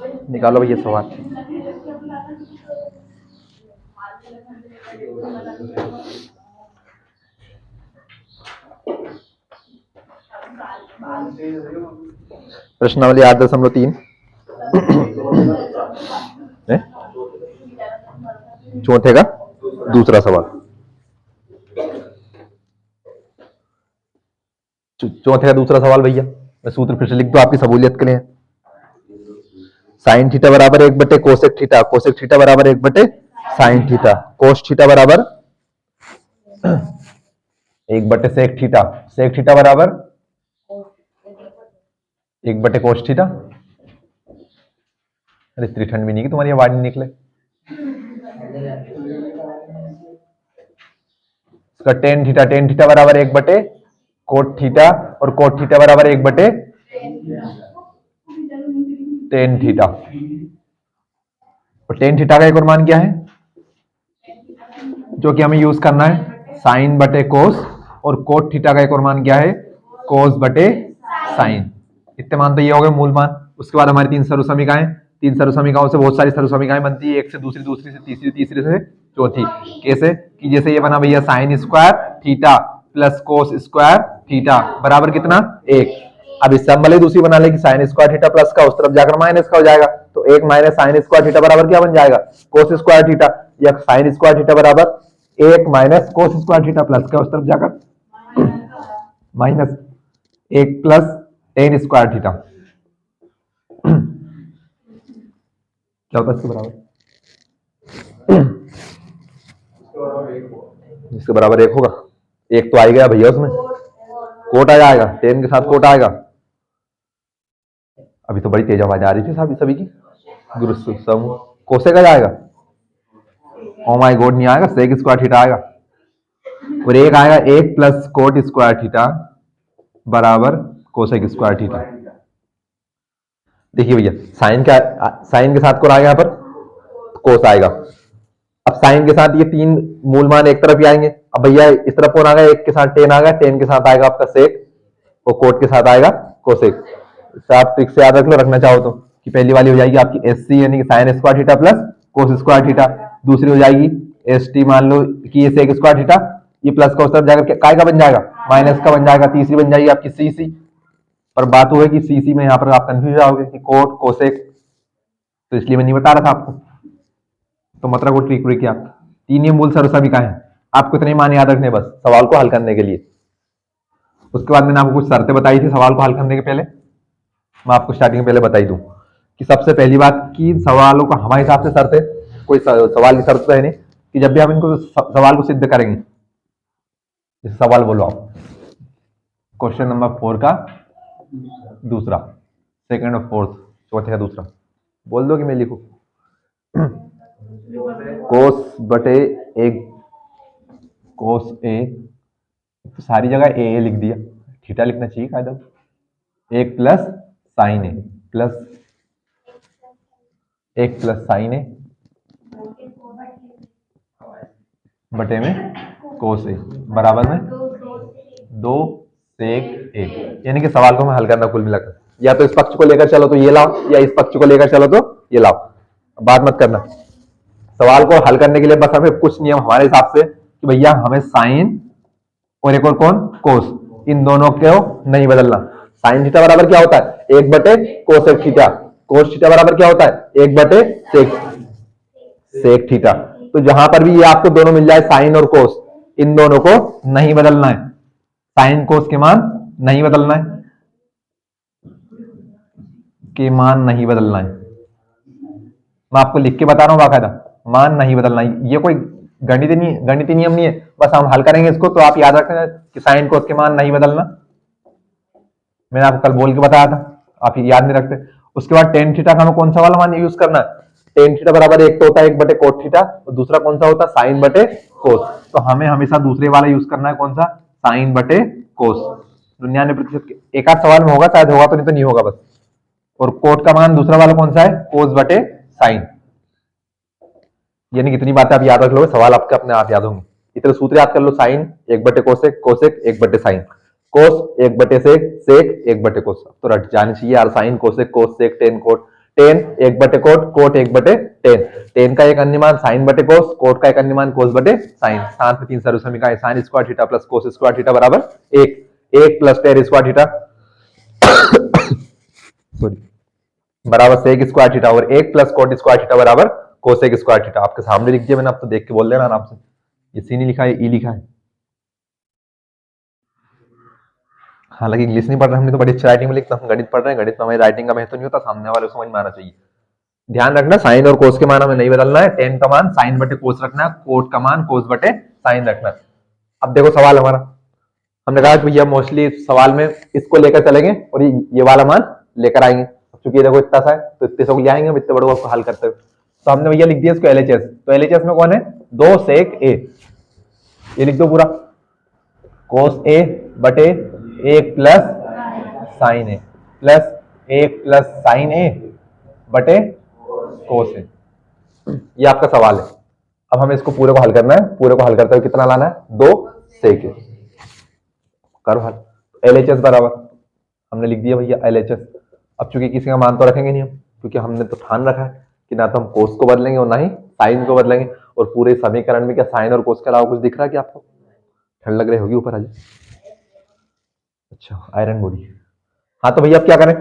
निकालो भैया सवाल। प्रश्नावली 8.3 चौथे का दूसरा सवाल। चौथे का दूसरा सवाल भैया, मैं सूत्र फिर से लिख दूं आपकी सहूलियत के लिए। साइन थीटा बराबर 1 बटे कोसेक थीटा, कोसेक थीटा बराबर 1 बटे साइन थीटा, कोस थीटा बराबर 1 बटे सेक थीटा, सेक थीटा बराबर 1 बटे कोस थीटा। अरे इतनी ठंड भी नहीं कि तुम्हारी आवाज नहीं निकले। इसका टेन थीटा, टेन थीटा बराबर 1 बटे कोट थीटा, और कोट थीटा बराबर 1 बटे टेन थीटा। और टेन थीटा का एक और मान क्या है जो कि हमें यूज करना है, साइन बटे कोस, और कोट थीटा का एक और मान क्या है, कोस बटे साइन। इतने मान तो ये हो गए मूल मान। उसके बाद हमारी 3 सर्वसमीकाएं, 3 सर्वसमीकाओं से बहुत सारी सर्वसमीकाएं बनती है, एक से दूसरी, दूसरी से तीसरी, तीसरी से चौथी। कैसे कि जैसे ये बना भैया sign square theta plus cos square theta बराबर कितना 1। अब इससे हम भले दूसरी बना ले कि साइन स्क्वायर थीटा प्लस का उस तरफ जाकर माइनस का हो जाएगा, तो 1 माइनस साइन स्क्वायर थीटा बराबर क्या बन जाएगा, कोस स्क्वायर थीटा, या साइन स्क्वायर थीटा बराबर 1 minus cos square theta plus का उस तरफ जाकर minus 1 plus ten square theta. क्या होता है इसके बराबर, इसके बराबर 1 होगा। 1 तो आ गया भैया, उसमें कोट आ जाएगा, टेन के साथ कोट आएगा। अभी तो बड़ी तेज आवाज आ रही थी सभी सभी की। गुरु समूह कोसे का जाएगा, ओ माय गॉड नहीं आएगा, सेक स्क्वायर थीटा आएगा। और 1 आएगा 1 प्लस कोट स्क्वायर थीटा बराबर कोसेक स्क्वायर थीटा। देखिए भैया साइन के साथ कोट आएगा, यहाँ पर कोस आएगा। अब साइन के साथ ये 3 मूल मान एक तरफ ही आएंगे। अब भैया इस तरफ कौन आ गया, 1 के साथ टेन आ गया, टेन के साथ आएगा आपका सेक, और कोट के साथ आएगा कोसेक। इससे आप ट्रिक से याद रख लो, रखना चाहो तो, कि पहली वाली हो जाएगी आपकी एस सी यानी कि sign square theta plus cos square theta, दूसरी हो जाएगी एस टी, मान लो कि ये सेक स्क्वायर थीटा, ये प्लस का उस तरफ जाकर काय का बन जाएगा, माइनस का बन जाएगा, तीसरी बन जाएगी आपकी सी सी। पर बात वो है कि सी सी में यहाँ पर आप कंफ्यूज जाओगे कि कोट कोसेक, तो इसलिए मैं नहीं बता रहा था आपको। तो मतलब वो ट्रिक व्रिक आप 3 ये मूल सर्वसमीकाएं हैं, आपको इतने मान याद रखने बस सवाल को हल करने के लिए। उसके बाद मैंने आपको कुछ शर्तें बताई थी सवाल को हल करने के पहले, मैं आपको स्टार्टिंग में पहले बताई दूं कि सबसे पहली बात कि सवालों को हमारे हिसाब से शर्त है, कोई सवाल की शर्त तो है नहीं, कि जब भी हम इनको सवाल को सिद्ध करेंगे, जैसे सवाल बोलो आप, क्वेश्चन नंबर 4 का दूसरा, सेकंड और फोर्थ, चौथे का दूसरा, बोल दो कि मैं लिखूं, कोस बटे 1 कोस ए, तो सारी जगह ए लिख दिया, थीटा लिखना चाहिए कायदा, 1 प्लस साइन ए प्लस 1 प्लस साइन ए बटे में कोस ए बराबर में 2 सेक ए। यानी कि सवाल को मैं हल करना कुल मिलाकर, या तो इस पक्ष को लेकर चलो तो ये लाओ, या इस पक्ष को लेकर चलो तो ये लाओ, बात मत करना। सवाल को हल करने के लिए बस हमें कुछ नियम हमारे हिसाब से कि भैया हमें साइन और एक और कौन कोस, इन दोनों को नहीं बदलना। साइन थीटा बराबर क्या होता है, 1 बटे कोसेक थीटा, कोस थीटा बराबर क्या होता है, 1 बटे सेक थीटा। तो जहां पर भी ये आपको दोनों मिल जाए साइन और कोस, इन दोनों को नहीं बदलना है, साइन कोस के मान नहीं बदलना है, के मान नहीं बदलना है। मैं आपको लिख के बता रहा हूं बाकायदा, मान नहीं बदलना है। ये कोई गणितीय नियम नहीं है, बस हम हल करेंगे इसको, तो आप याद रखना कि साइन कोस के मान नहीं बदलना। मैंने आपको कल बोल के बताया था, आप याद नहीं रखते। उसके बाद टेन थीटा का हमें कौन सा वाला मान यूज करना है, टेन थीटा बराबर एक तो होता है 1 बटे कोट थीटा, और दूसरा कौन सा होता है साइन बटे कोस। तो हमें हमेशा दूसरे वाला यूज करना है, कौन सा, साइन बटे कोस। 99% एक आध सवाल में होगा, शायद होगा तो नहीं होगा बस। और कोट का मान दूसरा वाला कौन सा है, कोस बटे साइन। यानी कितनी बातें आप याद रख लो, सवाल आपके अपने आप याद होंगे। इतने सूत्र याद कर लो, साइन 1 बटे कोसेक, कोसेक 1 बटे साइन, कोस 1 बटे सेक, सेक 1 बटे कोस। तो रट जानी चाहिए यार, साइन कोसेक कोस सेक टेन कोट, टेन एक बटे कोट, कोट एक बटे टेन, टेन का एक अन्य मान साइन बटे कोस, कोट का एक अन्य मान कोस बटे साइन, सात में तीन सरल समीकरण sign square theta plus cos square theta बराबर एक, एक plus ten square theta sorry बराबर सेक स्क्वायर थीटा और एक प्लस कोट स्क्वायर थीटा बराबर कोसेक स्क्वायर थीटा। आपके सामने लिख दिया मैंने, आप तो देख के बोल देना आराम से, ये सी नहीं लिखा है, ई लिखा है। हालांकि इंग्लिश नहीं पढ़ रहे, हमने तो बड़ी अच्छी राइटिंग में लिखता, हम गणित पढ़ रहे हैं, गणित में हमारी राइटिंग का महत्व नहीं होता, सामने वाले को समझ में आना चाहिए। ध्यान रखना साइन और कोस के मान हमें नहीं बदलना है, टेन का मान साइन बटे कोस रखना है, कोट का मान कोस बटे साइन रखना है। अब देखो सवाल हमारा, हमने कहा कि भैया मोस्टली सवाल में इसको लेकर चलेंगे और ये वाला मान लेकर आएंगे, क्योंकि देखो इतना सा है तो इतने सौ आएंगे हम इतने बड़े को हल करते हुए। तो हमने भैया लिख दिया इसको एलएचएस, तो एलएचएस में कौन है, दो सेक ए, ये लिख दो पूरा, कोस ए बटे एक प्लस साइन ए प्लस एक प्लस साइन ए बटे कोस ए, ये आपका सवाल है। अब हमें इसको पूरे को हल करना है, पूरे को हल करते हुए कितना लाना है, दो सेक ए, करो हल। एलएचएस बराबर हमने लिख दिया भैया एलएचएस। अब चूंकि किसी का मान तो रखेंगे नहीं हम, क्योंकि हमने तो ठान रखा है कि ना तो हम कोस को बदलेंगे और ना ही साइन को बदलेंगे, और पूरे समीकरण में क्या साइन और कोस के अलावा कुछ दिख रहा है क्या आपको, ठंड लग रही होगी ऊपर आज, अच्छा आयरन बॉडी। हाँ तो भैया आप क्या करें,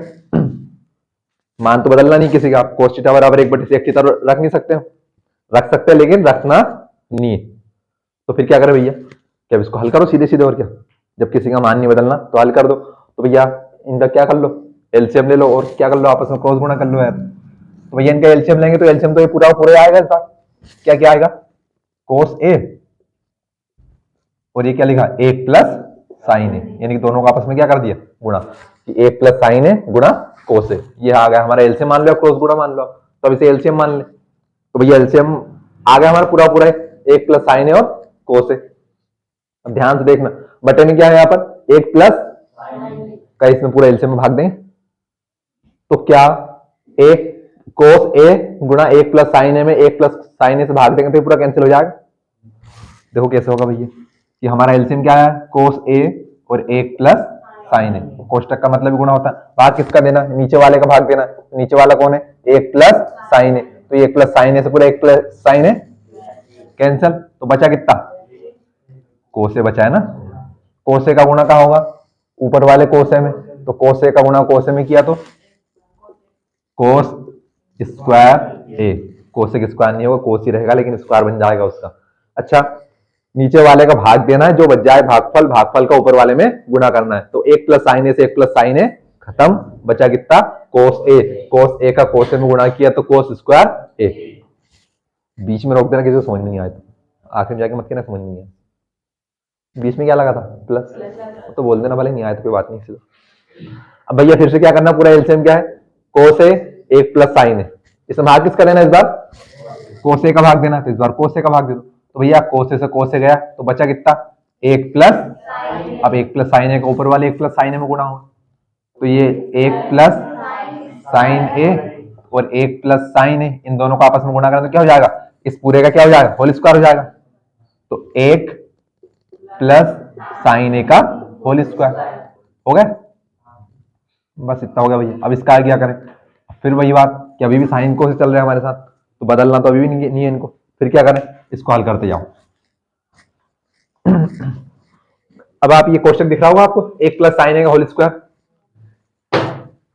मान तो बदलना नहीं किसी का, आप कोस थीटा बराबर एक बटे सेक थीटा रख नहीं सकते, रख सकते हैं लेकिन रखना नहीं है। तो फिर क्या करें भैया, क्या इसको हल करो सीधे सीधे, और क्या, जब किसी का मान नहीं बदलना तो हल कर दो। तो भैया इनका क्या कर लो, एलसीएम ले लो और क्या कर लो, आपस में क्रॉस गुणा कर लो यार। तो भैया इनका एलसीएम लेंगे तो एलसीएम तो ये पूरा पूरे आएगा इस बार, क्या क्या आएगा, कोस ए और ये क्या लिखा, एक प्लस साइन ए, यानी कि दोनों को आपस में क्या कर दिया, गुणा, कि एक प्लस साइन ए गुणा कोस ए, ये आ गया हमारा एलसीएम मान लो, क्रॉस गुणा मान लो, तो अब इसे एलसीएम मान ले। तो भैया एलसीएम आ गया हमारा पूरा पूरा एक प्लस साइन ए और कोस ए। अब ध्यान से देखना, बटे में क्या है यहाँ पर, एक प्लस का, इसमें पूरा एलसीएम में भाग दें तो क्या, एक कोस ए गुणा एक प्लस साइन ए में एक प्लस साइन ए से भाग देंगे तो पूरा कैंसिल हो जाएगा। देखो कैसे होगा भैया, कि हमारा एलसीएम क्या है, कोस ए और एक प्लस साइन ए, कोष्टक का मतलब गुणा होता है, भाग किसका देना, नीचे वाले का भाग देना, नीचे वाला कौन है, एक प्लस साइन ए, तो एक प्लस साइन ए से पूरा एक प्लस साइन ए कैंसिल, तो बचा कितना, कोसे बचा है ना, कोसे का गुणा कहाँ होगा, ऊपर वाले कोसे में, तो कोसे का गुणा कोसे में किया तो कोस स्क्वायर ए, कोसे का स्क्वायर नहीं होगा, कोस ही रहेगा लेकिन स्क्वायर बन जाएगा उसका। अच्छा नीचे वाले का भाग देना है, जो बच जाए भागफल, भागफल का ऊपर वाले में गुणा करना है, तो एक प्लस साइन ए से एक प्लस साइन ए खत्म, बचा कितना, कोस ए, कोस ए का कोस ए में गुणा किया तो कोस स्क्वायर ए। बीच में रोक देना किसी को समझ में नहीं आया तो, आखिर में जाके मत कहना समझ में नहीं आया, बीच में क्या लगा था, प्लस, तो बोल देना भले नहीं आया तो कोई बात नहीं सीधा। अब भैया फिर से क्या करना, पूरा एलसीएम क्या है, कोस ए एक प्लस साइन ए, इसमें भाग किसका देना, इस बार कोस ए का भाग देना, तो इस बार कोस ए का भाग दे दो, तो भैया कोस ए से कोस ए गया तो बचा कितना, एक प्लस, अब एक प्लस साइन ए का ऊपर वाले एक प्लस साइन ए में गुणा हो, तो ये एक प्लस साइन ए और एक प्लस साइन ए, इन दोनों को आपस में गुणा करें तो क्या हो जाएगा, इस पूरे का क्या हो जाएगा, होल स्क्वायर हो जाएगा, तो एक प्लस साइन ए का होल स्क्वायर हो गया, बस इतना हो गया भैया। अब इसका क्या करें, फिर वही बात कि अभी भी साइन को से चल रहा है हमारे साथ, तो बदलना तो अभी भी नहीं है इनको, फिर क्या करें, इसको हल करते जाओ। अब आप ये क्वेश्चन दिख रहा होगा आपको, एक प्लस साइन ए का होल स्क्वायर,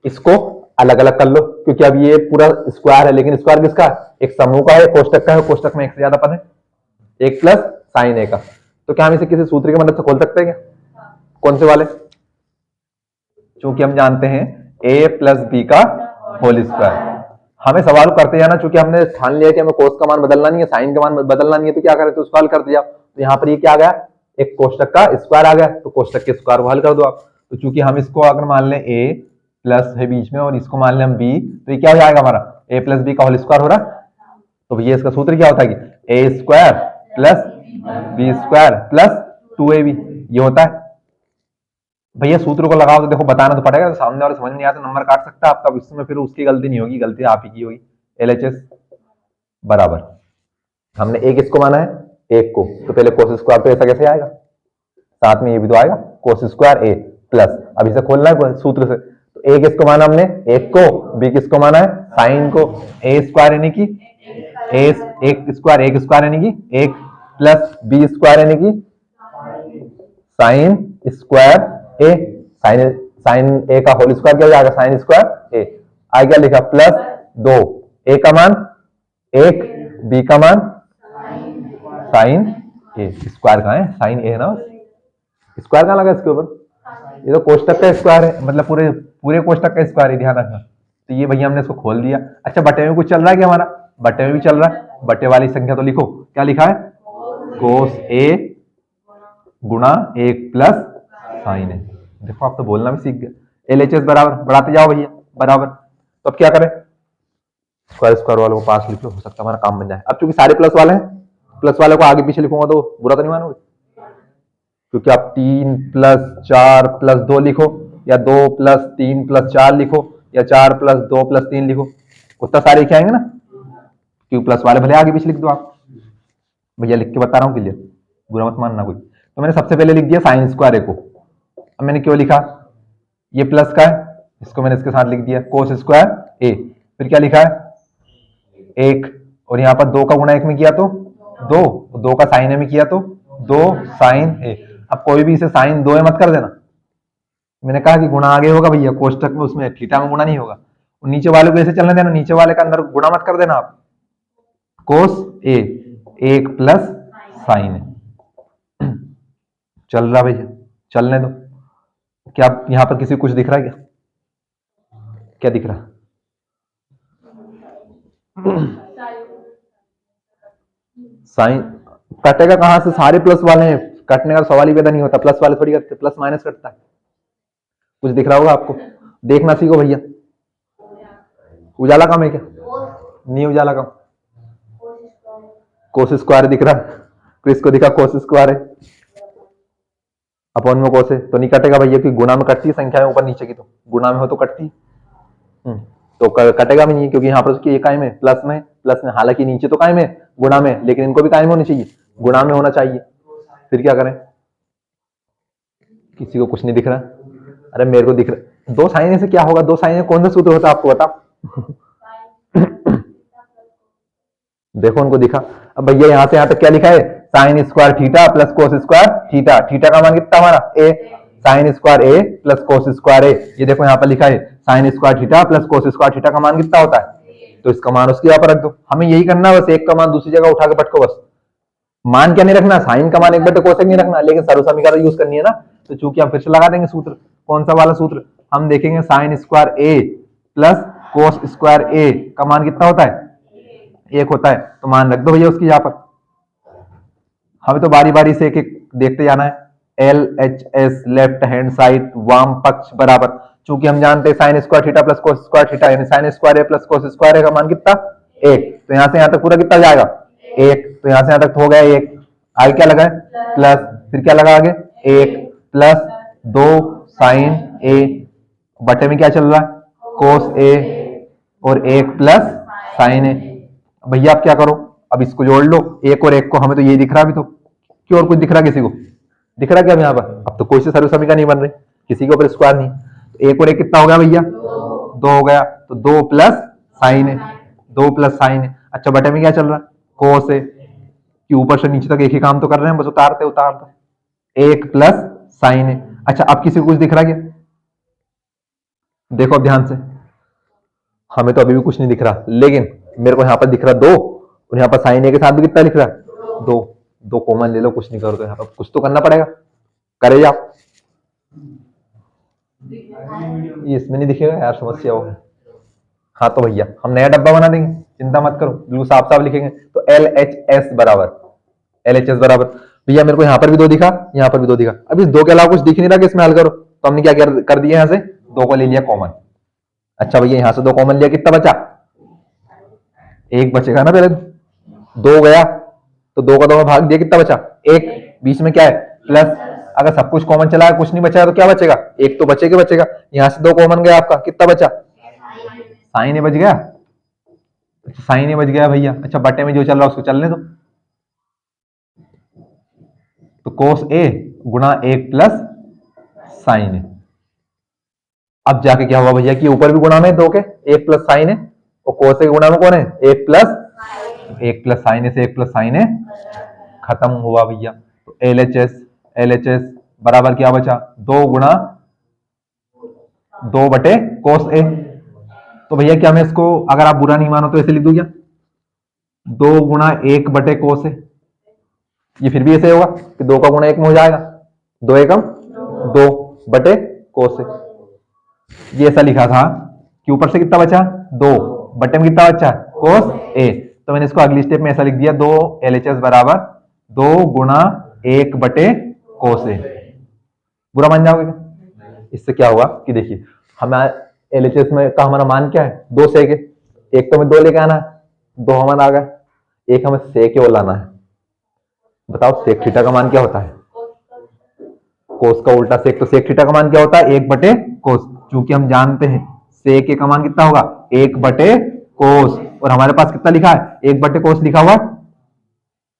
इसको अलग अलग कर लो, क्योंकि अब ये पूरा स्क्वायर है, लेकिन स्क्वायर किसका, एक समूह का है, कोष्टक का है, कोष्टक में एक से ज्यादा पद है, एक प्लस साइन ए का, तो क्या हम इसे किसी सूत्र की मदद से खोल सकते हैं क्या, कौन से वाले, चूंकि हम जानते हैं a प्लस बी का होल स्क्वायर, हमें सवाल करते जाना, चूंकि हमने ठान लिया कि हमें कोस का मान बदलना नहीं है, साइन का मान बदलना नहीं है, तो क्या करें, तो उसको हल करते जाओ। तो यहाँ पर ये क्या आ गया, एक कोष्टक का स्क्वायर आ गया, तो कोष्टक के स्क्वायर को हल कर दो आप। तो चूंकि हम इसको अगर मान लें a प्लस है बीच में और इसको मान लें हम b, तो ये क्या हो जाएगा हमारा, a प्लस बी का होल स्क्वायर हो रहा, तो भैया इसका सूत्र क्या होता है कि a square plus B square plus 2ab, ये होता है भैया। सूत्र को लगाओ तो देखो बताना तो पड़ेगा, तो सामने वाले समझ नहीं आया तो नंबर काट सकता है आपका, इसमें फिर उसकी गलती नहीं होगी, गलती आप ही की होगी। एलएचएस बराबर हमने एक इसको माना है, एक को, तो पहले कोस स्क्वायर, तो ऐसा कैसे आएगा, साथ में ये भी तो आएगा कोस स्क्वायर ए प्लस, अब इसे खोलना है सूत्र से, तो एक इसको माना हमने, एक को, बी किसको माना है साइन को ए स्क्वायर यानी कि ए एक स्क्वायर यानी कि एक प्लस बी स्क्वायर यानी कि साइन स्क्वायर ए, साइन साइन ए का होल स्क्वायर क्या हो जाएगा, साइन स्क्वायर ए। आगे क्या लिखा, प्लस 2, ए का मान 1, बी का मान साइन ए। स्क्वायर कहाँ है, साइन ए है ना, स्क्वायर कहाँ लगा इसके ऊपर, ये तो कोष्टक का स्क्वायर है, मतलब पूरे पूरे कोष्टक का स्क्वायर है, ध्यान रखना। तो ये भैया हमने इसको खोल दिया। अच्छा बटे में कुछ चल रहा है क्या हमारा, बटे में भी चल रहा है, बटे वाली संख्या तो लिखो, क्या लिखा है, कोस ए गुणा 1 प्लस साइन ए। देखो आप तो बोलना भी सीख गए। LHS बराबर, बढ़ाते जाओ भैया बराबर। तो अब क्या करें, स्क्वायर स्क्वायर वालों को पास लिख लो, हो सकता है हमारा काम बन जाए। अब चूंकि सारे प्लस वाले हैं, प्लस वाले को आगे पीछे लिखूंगा तो बुरा तो नहीं मानोगे, क्योंकि आप 3 प्लस 4 प्लस 2 लिखो, या 2 प्लस 3 प्लस 4 लिखो, या 4 प्लस 2 प्लस 3 लिखो, उतना सारे क्या आएंगे ना, क्योंकि प्लस वाले भले आगे पीछे लिख दो आप। भैया लिख के बता रहा हूँ क्लियर, बुरा मत मानना कोई। तो मैंने सबसे पहले लिख दिया साइन स्क्वायर ए को। अब मैंने क्यों लिखा, ये प्लस का है, इसको मैंने इसके साथ लिख दिया कोस स्क्वायर ए। फिर क्या लिखा है 1, और यहाँ पर 2 का गुणा 1 में किया तो 2, 2 का साइन ए में किया तो 2 साइन ए। अब कोई भी इसे साइन 2 मत कर देना, मैंने कहा कि गुणा आगे होगा भैया कोष्टक में, उसमें थीटा में गुणा नहीं होगा। नीचे वाले को ऐसे चलने देना, नीचे वाले के अंदर गुणा मत कर देना आप, कोस ए 1 प्लस साइन ए। चल रहा भैया, चलने दो। क्या यहां पर किसी को कुछ दिख रहा है क्या, क्या दिख रहा, साइन कटेगा कहां से, सारे प्लस वाले हैं, कटने का सवाल ही पैदा नहीं होता, प्लस वाले थोड़ी करते, प्लस माइनस कटता है। कुछ दिख रहा होगा आपको, देखना सीखो भैया। उजाला कम है क्या, नहीं उजाला कम, कोस स्क्वायर दिख रहा है, किसको दिखा कोस स्क्वायर है, अपॉन में कोस है, तो नहीं कटेगा भैया, क्योंकि गुणा में कटती है संख्या में ऊपर नीचे की, तो गुणा में हो तो कटती, तो कटेगा भी नहीं, क्योंकि यहाँ पर उसकी कायम है, प्लस में, प्लस में, हालांकि नीचे तो कायम है गुणा में, लेकिन इनको भी कायम होनी चाहिए, गुणा में होना चाहिए। फिर क्या करें, किसी को कुछ नहीं दिख रहा, अरे मेरे को दिख रहा, 2 साइन से क्या होगा, 2 साइन कौन सा सूत्र होता है आपको बता देखो उनको दिखा। अब भैया यहाँ से यहाँ तक क्या लिखा है, sign square theta plus cos square theta, theta का मान कितना हमारा ए, साइन स्क्वायर ए प्लस कोस स्क्वायर ए। ये देखो यहाँ पर लिखा है sign square theta plus cos square theta का मान कितना होता है, तो इसका मान उसकी यहाँ पर रख दो। हमें यही करना है बस, एक का मान दूसरी जगह उठा के पटको बस, मान क्या नहीं रखना, साइन का मान एक बटे कोसेक नहीं रखना, लेकिन सर्वसमीकरण यूज करनी है ना। तो चूंकि हम फिर से लगा देंगे सूत्र, कौन सा वाला सूत्र, हम देखेंगे साइन स्क्वायर ए प्लस कोस स्क्वायर ए का मान कितना होता है, 1 होता है, तो मान रख दो भैया उसकी यहाँ पर। हमें तो बारी बारी से एक एक देखते जाना है। LHS लेफ्ट हैंड साइड वाम पक्ष बराबर, चूंकि हम जानते हैं sign square theta plus cos square theta, यानी साइन स्क्वायर ए प्लस कोस स्क्वायर ए का मान कितना 1, तो यहां से यहां तक पूरा कितना जाएगा 1, तो यहां से यहां तक हो गया 1, आगे क्या लगा है प्लस, फिर क्या लगा आगे 1 प्लस 2 साइन ए, बटे में क्या चल रहा है कोस ए, और 1 प्लस साइन ए। भैया आप क्या करो, अब इसको जोड़ लो 1 और 1 को, हमें तो ये दिख रहा भी, तो क्यों और कुछ दिख रहा किसी को दिख रहा क्या अब यहाँ पर, अब तो कोई से सर्व समीकरण नहीं बन रही, किसी के ऊपर स्क्वायर नहीं, तो 1 और 1 कितना हो गया भैया 2 हो गया, तो 2 प्लस साइन है, 2 प्लस साइन है। अच्छा बटे में क्या चल रहा है कोस है, कि ऊपर से नीचे तक एक ही काम तो कर रहे हैं, बस उतारते उतारते 1 प्लस साइन है। अच्छा अब किसी को कुछ दिख रहा क्या, देखो अब ध्यान से, हमें तो अभी भी कुछ नहीं दिख रहा, लेकिन मेरे को यहाँ पर दिख रहा 2, और यहाँ पर साइन ए के साथ भी कितना लिख रहा है 2, 2 कॉमन ले लो, कुछ नहीं करो तो यहाँ पर कुछ तो करना पड़ेगा, करे जाओ। ये इसमें नहीं दिखेगा यार, समस्या हो। हाँ तो भैया हम नया डब्बा बना देंगे, चिंता मत करो, बिल्कुल साफ साफ लिखेंगे। तो LHS बराबर भैया मेरे को यहाँ पर भी 2 दिखा, यहाँ पर भी 2 दिखा, अब इस 2 के अलावा कुछ दिख नहीं रहा कि इसमें हल करो, तो हमने क्या कर दिया, यहाँ से 2 को ले लिया कॉमन। अच्छा भैया यहाँ से 2 कॉमन लिया, कितना बचा 1 बचेगा ना, पहले 2 गया तो 2 का 2 में भाग दिया, कितना बचा 1, बीच में क्या है प्लस, अगर सब कुछ कॉमन चला कुछ नहीं बचा तो क्या बचेगा 1 तो बचेगा, यहाँ से 2 कॉमन गया आपका, कितना बचा साइन ए बच गया, अच्छा साइन ए बच गया भैया। अच्छा बटे में जो चल रहा है उसको चलने दो, तो कोस ए गुणा 1 प्लस साइन ए। अब जाके क्या हुआ भैया कि ऊपर भी गुणा में 2 के 1 प्लस साइन है, और cos A के गुणा में कौन है? 1 प्लस साइन ए से 1 प्लस साइन ए खत्म हुआ भैया। तो एल एच एस बराबर क्या बचा? 2 बटे कोस ए। तो भैया क्या मैं इसको, अगर आप बुरा नहीं मानो तो ऐसे लिख दूं क्या? 2 गुणा 1 बटे कोस ए। ये फिर भी ऐसे होगा कि 2 का गुणा 1 में हो जाएगा, 2 एकम 2 बटे कोस ए। ये ऐसा लिखा था कि ऊपर से कितना बचा? 2 बटे में कितना बचा? कोस ए। तो मैंने इसको अगली स्टेप में ऐसा लिख दिया, 2 LHS बराबर 2 गुणा 1 बटे कोस ए। बुरा मान जाओगे क्या? इससे क्या होगा कि देखिए हमारा LHS में का हमारा मान क्या है? 2 सेक है। एक तो में 2 लेके आना है, 2 हमारा आ गया, एक हमें सेक और लाना है। बताओ सेक थीटा का मान क्या होता है? कोस का उल्टा सेक। तो सेक थीटा का मान क्या होता है? 1 बटे कोस। क्योंकि हम जानते हैं सेक ए का मान कितना होगा? 1 बटे कोस। और हमारे पास कितना लिखा है? 1 बटे कोस लिखा हुआ।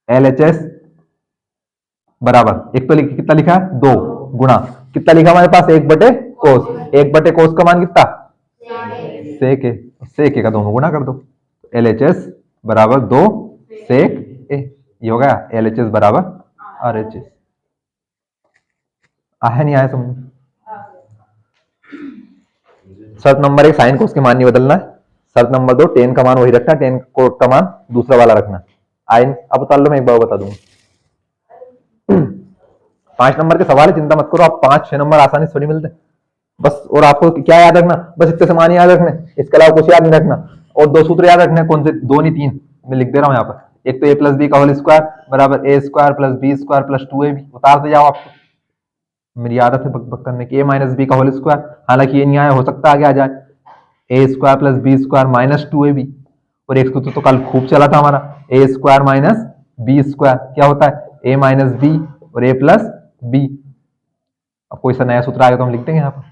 LHS बराबर एक तो कितना लिखा है? 2 गुणा कितना लिखा हमारे पास? 1 बटे कोस। 1 बटे कोस का मान कितना? सेक ए। सेक ए का दोनों गुणा कर दो। LHS बराबर 2 सेक ए। ये हो गया LHS बराबर RHS। आया नहीं आया समझ? शर्त नंबर 1 साइन कोस के मान नहीं बदलना है। शर्त नंबर 2 टेन का मान वही रखना है, टेन कोट का मान दूसरा वाला रखना। आइन अब उतार लो, मैं एक बार बता दूंगा। 5 नंबर के सवाल है, चिंता मत करो, आप 5-6 नंबर आसानी से थोड़ी मिलते। बस और आपको क्या याद रखना? बस इतने से मान याद रखने, इसके अलावा कुछ याद नहीं रखना। और 2 सूत्र याद रखने, कौन से? 2 नहीं 3, मैं लिख दे रहा हूँ यहाँ पर। एक तो a+b का होल स्क्वायर बराबर a² + b² + 2ab। उतारते जाओ, आपको मेरी आदत है बक बक करने की। a-b का होल स्क्वायर, हालांकि ये नहीं आया, हो सकता आगे आ जाए। a² + b² - 2ab। और एक सूत्र तो कल खूब चला था हमारा, a² - b² क्या होता है? a - b और a+b। अब कोई सा नया सूत्र आएगा तो हम लिख देंगे यहाँ पर।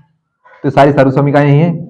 तो सारी सर्व समीकरण यही है।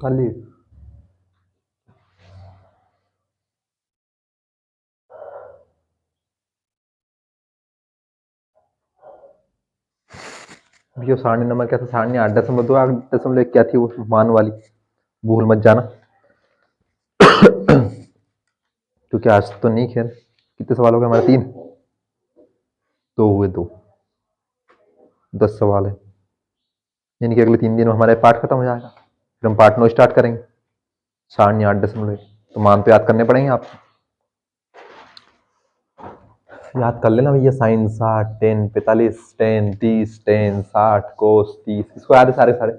खाली भैया सारणी नंबर क्या था? सारणी 8.2 8.1 क्या थी वो मान वाली? भूल मत जाना क्योंकि आज तो नहीं। खैर कितने सवाल हो गए हमारे? 3। 2 हुए, 2 10 सवाल है, यानी कि अगले 3 दिन में हमारा पाठ खत्म हो जाएगा। फिर हम पार्ट 9 स्टार्ट करेंगे। सारणी 8.1 तो मान तो याद करने पड़ेंगे आपको। याद कर लेना भैया। साइन 60, टेन 45, टेन 30, टेन 60, कोस 30, इसको याद है सारे सारे?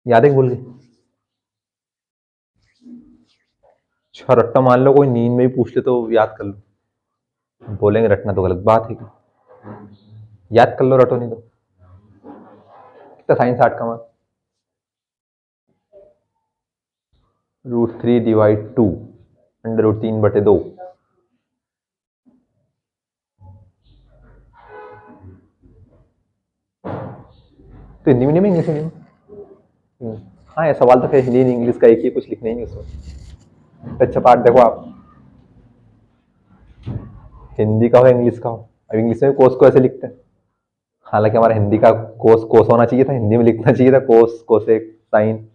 याद है कि भूल गए? अच्छा रट्टा मान लो, कोई नींद में भी पूछ ले तो याद कर लो। बोलेंगे रटना तो गलत बात है कि याद कर लो, रटो नहीं तो। कितना साइन 60 का मान? √3/2 √3/2। तो हिंदी में नहीं, इंग्लिश में नहीं? हाँ, ये सवाल तो फिर हिंदी इंग्लिश का एक ही, कुछ लिखना ही नहीं उसमें। अच्छा पाठ देखो आप, हिंदी का हो इंग्लिश का हो। अब इंग्लिश में कोस को ऐसे लिखते हैं, हालांकि हमारा हिंदी का कोस कोस होना चाहिए था, हिंदी में लिखना चाहिए था कोस कोसेक साइन।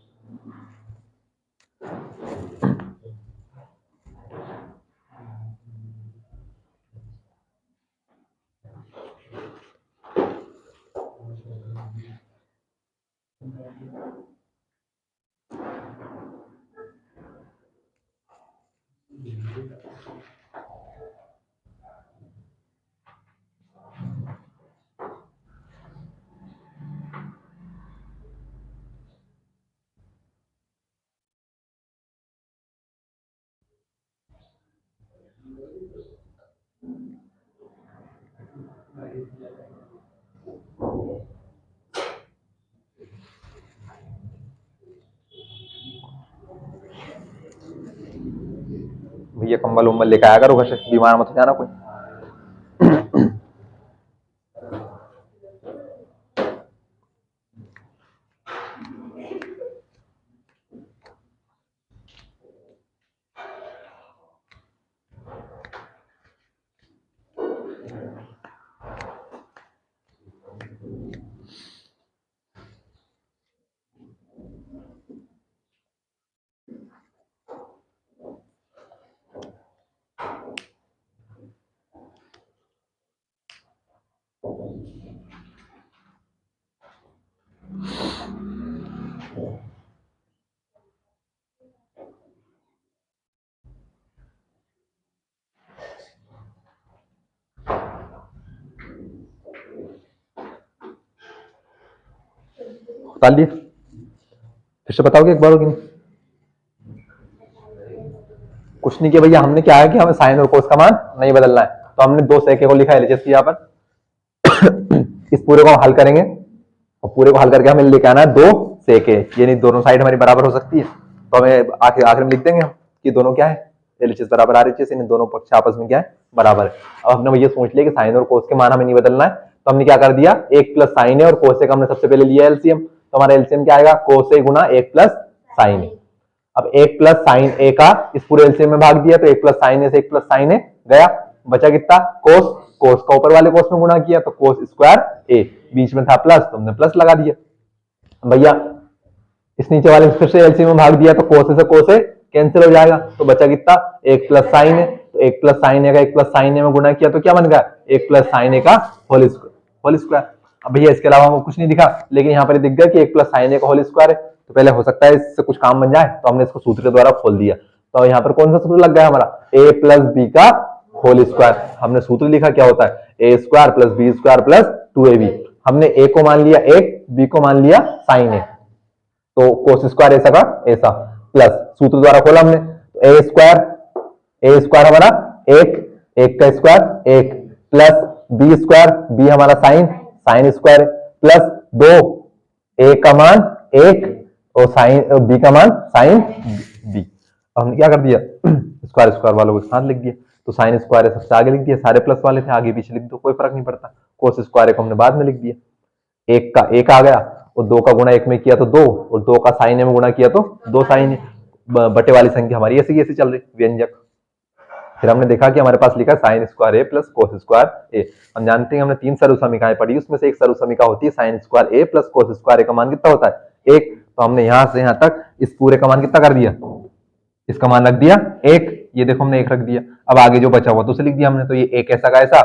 भैया कंबल उम्बल लेकर आया करो घर से, बीमार मत हो जाना कोई। बता लिए? फिर से बताओगे एक बार कि नहीं? कुछ नहीं किया भैया, हमने क्या है कि हमें साइन और कोस का मान नहीं बदलना है, तो हमने 2 सेके को लिखा है एलएचएस यहाँ पर। इस पूरे को हम हल करेंगे और पूरे को हल करके हमें लेके आना है 2 सेके, यानी दोनों साइड हमारी बराबर हो सकती है, तो हमें आखिर में लिख देंगे हम कि दोनों क्या है, एलएचएस बराबर आरएचएस, इन दोनों पक्ष आपस में क्या है, बराबर है। अब हमने भैया सोच लिया कि साइन और कोस के मान हमें नहीं बदलना है, तो हमने क्या कर दिया, 1 प्लस साइन है और कोस का हमने सबसे पहले लिया एलसीएम, तो हमारा एलसीएम क्या आएगा, कोस गुना 1 प्लस साइन है। अब 1 प्लस साइन ए का इस पूरे एलसीएम में भाग दिया, तो 1 प्लस साइन ए से 1 प्लस साइन ए गया, बचा कितना, कोस। कोस का ऊपर वाले कोस में गुणा किया तो कोस स्क्वायर ए, बीच में था प्लस तो हमने प्लस लगा दिया। भैया इस नीचे वाले फिर से एलसीएम में भाग दिया तो कोस से कोस कैंसिल हो जाएगा, तो बचा कितना, 1 प्लस साइन ए, तो 1 प्लस साइन ए का 1 प्लस साइन ए में गुणा किया तो क्या बन गया, 1 प्लस साइन ए का होल स्क्वायर। अब भैया इसके अलावा वो कुछ नहीं दिखा, लेकिन यहाँ पर दिख गया कि 1 प्लस साइन ए का होल स्क्वायर है, तो पहले हो सकता है इससे कुछ काम बन जाए, तो हमने इसको सूत्र के द्वारा खोल दिया। तो यहाँ पर कौन सा सूत्र लग गया हमारा, ए प्लस बी का होल स्क्वायर। हमने सूत्र लिखा क्या होता है, a square plus B square plus 2ab। हमने ए को मान लिया 1, बी को मान लिया साइन ए, तो कोस स्क्वायर ऐसा का ऐसा, प्लस सूत्र द्वारा खोला हमने, तो ए स्क्वायर हमारा 1, 1 का square 1, plus B square, B हमारा साइन स्क्वायर, प्लस 2, ए का मान 1 और साइन बी का मान साइन बी। अब हमने क्या कर दिया, स्क्वायर स्क्वायर वालों को साथ लिख दिया, तो साइन स्क्वायर सबसे आगे लिख दिया, सारे प्लस वाले थे आगे पीछे लिख दो, कोई फर्क नहीं पड़ता। कोस स्क्वायर को हमने बाद में लिख दिया, 1 का 1 आ गया और 2 का गुणा 1 में किया तो 2, और 2 का साइन ए में गुणा किया तो 2 साइन ए, बटे वाली संख्या हमारी ऐसी ऐसी चल रही व्यंजक। फिर हमने देखा कि हमारे पास लिखा साइन स्क्वायर ए प्लस कोस स्क्वायर ए। हम जानते हैं हमने 3 सरल समीकरणाएं पढ़ी, उसमें से एक सरल समीकरण होती है साइन स्क्वायर ए प्लस कोस स्क्वायर ए का मान कितना होता है 1। तो हमने यहां से यहां तक इस पूरे का मान कितना कर दिया, इसका मान रख दिया 1, ये देखो हमने 1 रख दिया। अब आगे जो बचा हुआ तो उसे लिख दिया हमने, तो ये 1 ऐसा का ऐसा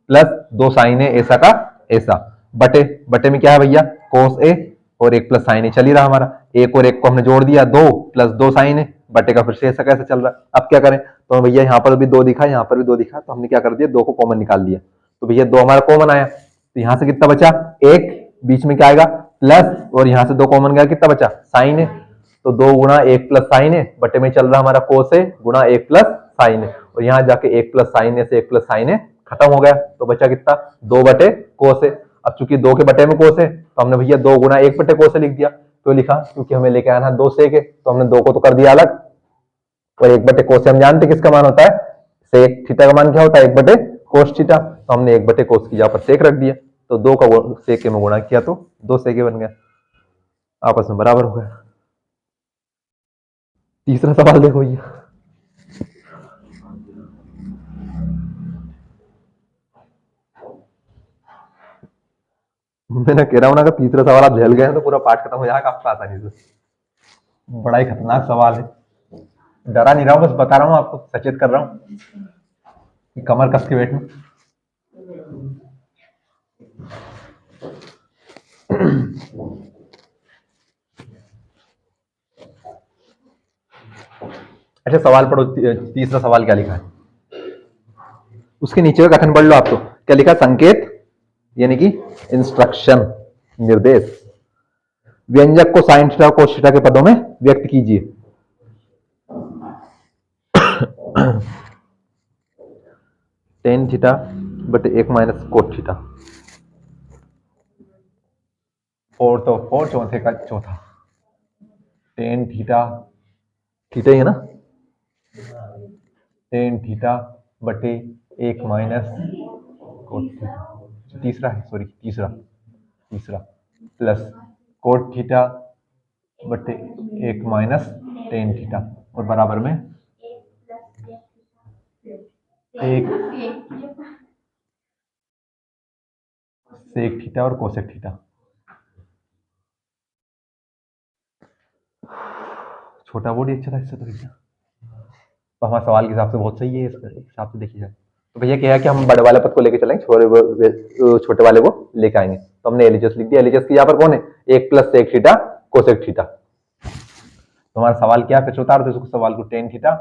प्लस 2 साइन ए ऐसा का ऐसा, बटे में क्या है भैया कोस ए और 1 प्लस साइन ए चल ही रहा हमारा, 1 और 1 को हमने जोड़ दिया 2 प्लस 2 साइन ए, बटे का फिर से ऐसा कैसे चल रहा है। अब क्या करें, तो भैया यहाँ पर भी 2 दिखा, यहाँ पर भी 2 दिखा, तो हमने क्या कर दिया 2 को कॉमन निकाल दिया, तो भैया 2 हमारा कॉमन आया, तो यहाँ से कितना बचा 1, बीच में क्या आएगा प्लस, और यहाँ से 2 कॉमन गया कितना बचा साइन ए, तो 2 गुणा 1 प्लस साइन ए, बटे में चल रहा हमारा कोस ए गुणा 1 प्लस साइन ए, और यहाँ जाके 1 प्लस साइन ए से 1 प्लस साइन ए खत्म हो गया, तो बचा कितना 2 बटे कोस ए। अब चूंकि 2 के बटे में कोस है, तो हमने भैया 2 गुणा 1 बटे कोस ए लिख दिया, तो लिखा क्योंकि हमें लेके आना 2 सेक है, तो हमने 2 को तो कर दिया अलग, और 1 बटे कोस हम जानते किसका मान होता है सेक थीटा का मान क्या होता है 1 बटे कोस थीटा, तो हमने 1 बटे कोस की जगह पर सेक रख दिया, तो 2 का सेक में गुणा किया तो 2 सेके बन गया, आपस में बराबर हो गया। तीसरा सवाल देखो ये, मैंने कह रहा हूं ना कि तीसरा सवाल आप झेल गए तो पूरा पाठ खत्म हो जाएगा आपका आसानी से। बड़ा ही खतरनाक सवाल है, डरा नहीं रहा हूं, बस बता रहा हूं आपको, सचेत कर रहा हूं कि कमर कस के बैठना। अच्छा सवाल पढ़ो, तीसरा सवाल क्या लिखा है, उसके नीचे का कथन पढ़ लो आप, तो क्या लिखा संकेत यानी कि इंस्ट्रक्शन निर्देश, व्यंजक को साइन थीटा कोस थीटा के पदों में व्यक्त कीजिए। टेन थीटा बटे 1 माइनस कोट थीटा, 4 तो 4 चौथे का चौथा, टेन थीटा थीटा ही है ना, टेन थीटा बटे 1 माइनस कोट थीटा, तीसरा है सॉरी तीसरा प्लस कोट थीटा बटे 1 माइनस टेन थीटा, और बराबर में 1 सेक थीटा और कोसेक थीटा। छोटा बोर्ड ही अच्छा था इससे तो भैया, तो हमारे सवाल के हिसाब से बहुत सही है, इस हिसाब से देखिए जाए तो भैया क्या है कि हम बड़े वाले पद को लेके चलेंगे, छोटे वाले को लेके आएंगे, तो हमने एलिजस लिख दिया, एलिजस की यहाँ पर कौन है 1 plus sec theta cosec theta. तो हमारा सवाल क्या है, फिर उतार दो इसको सवाल को, tan theta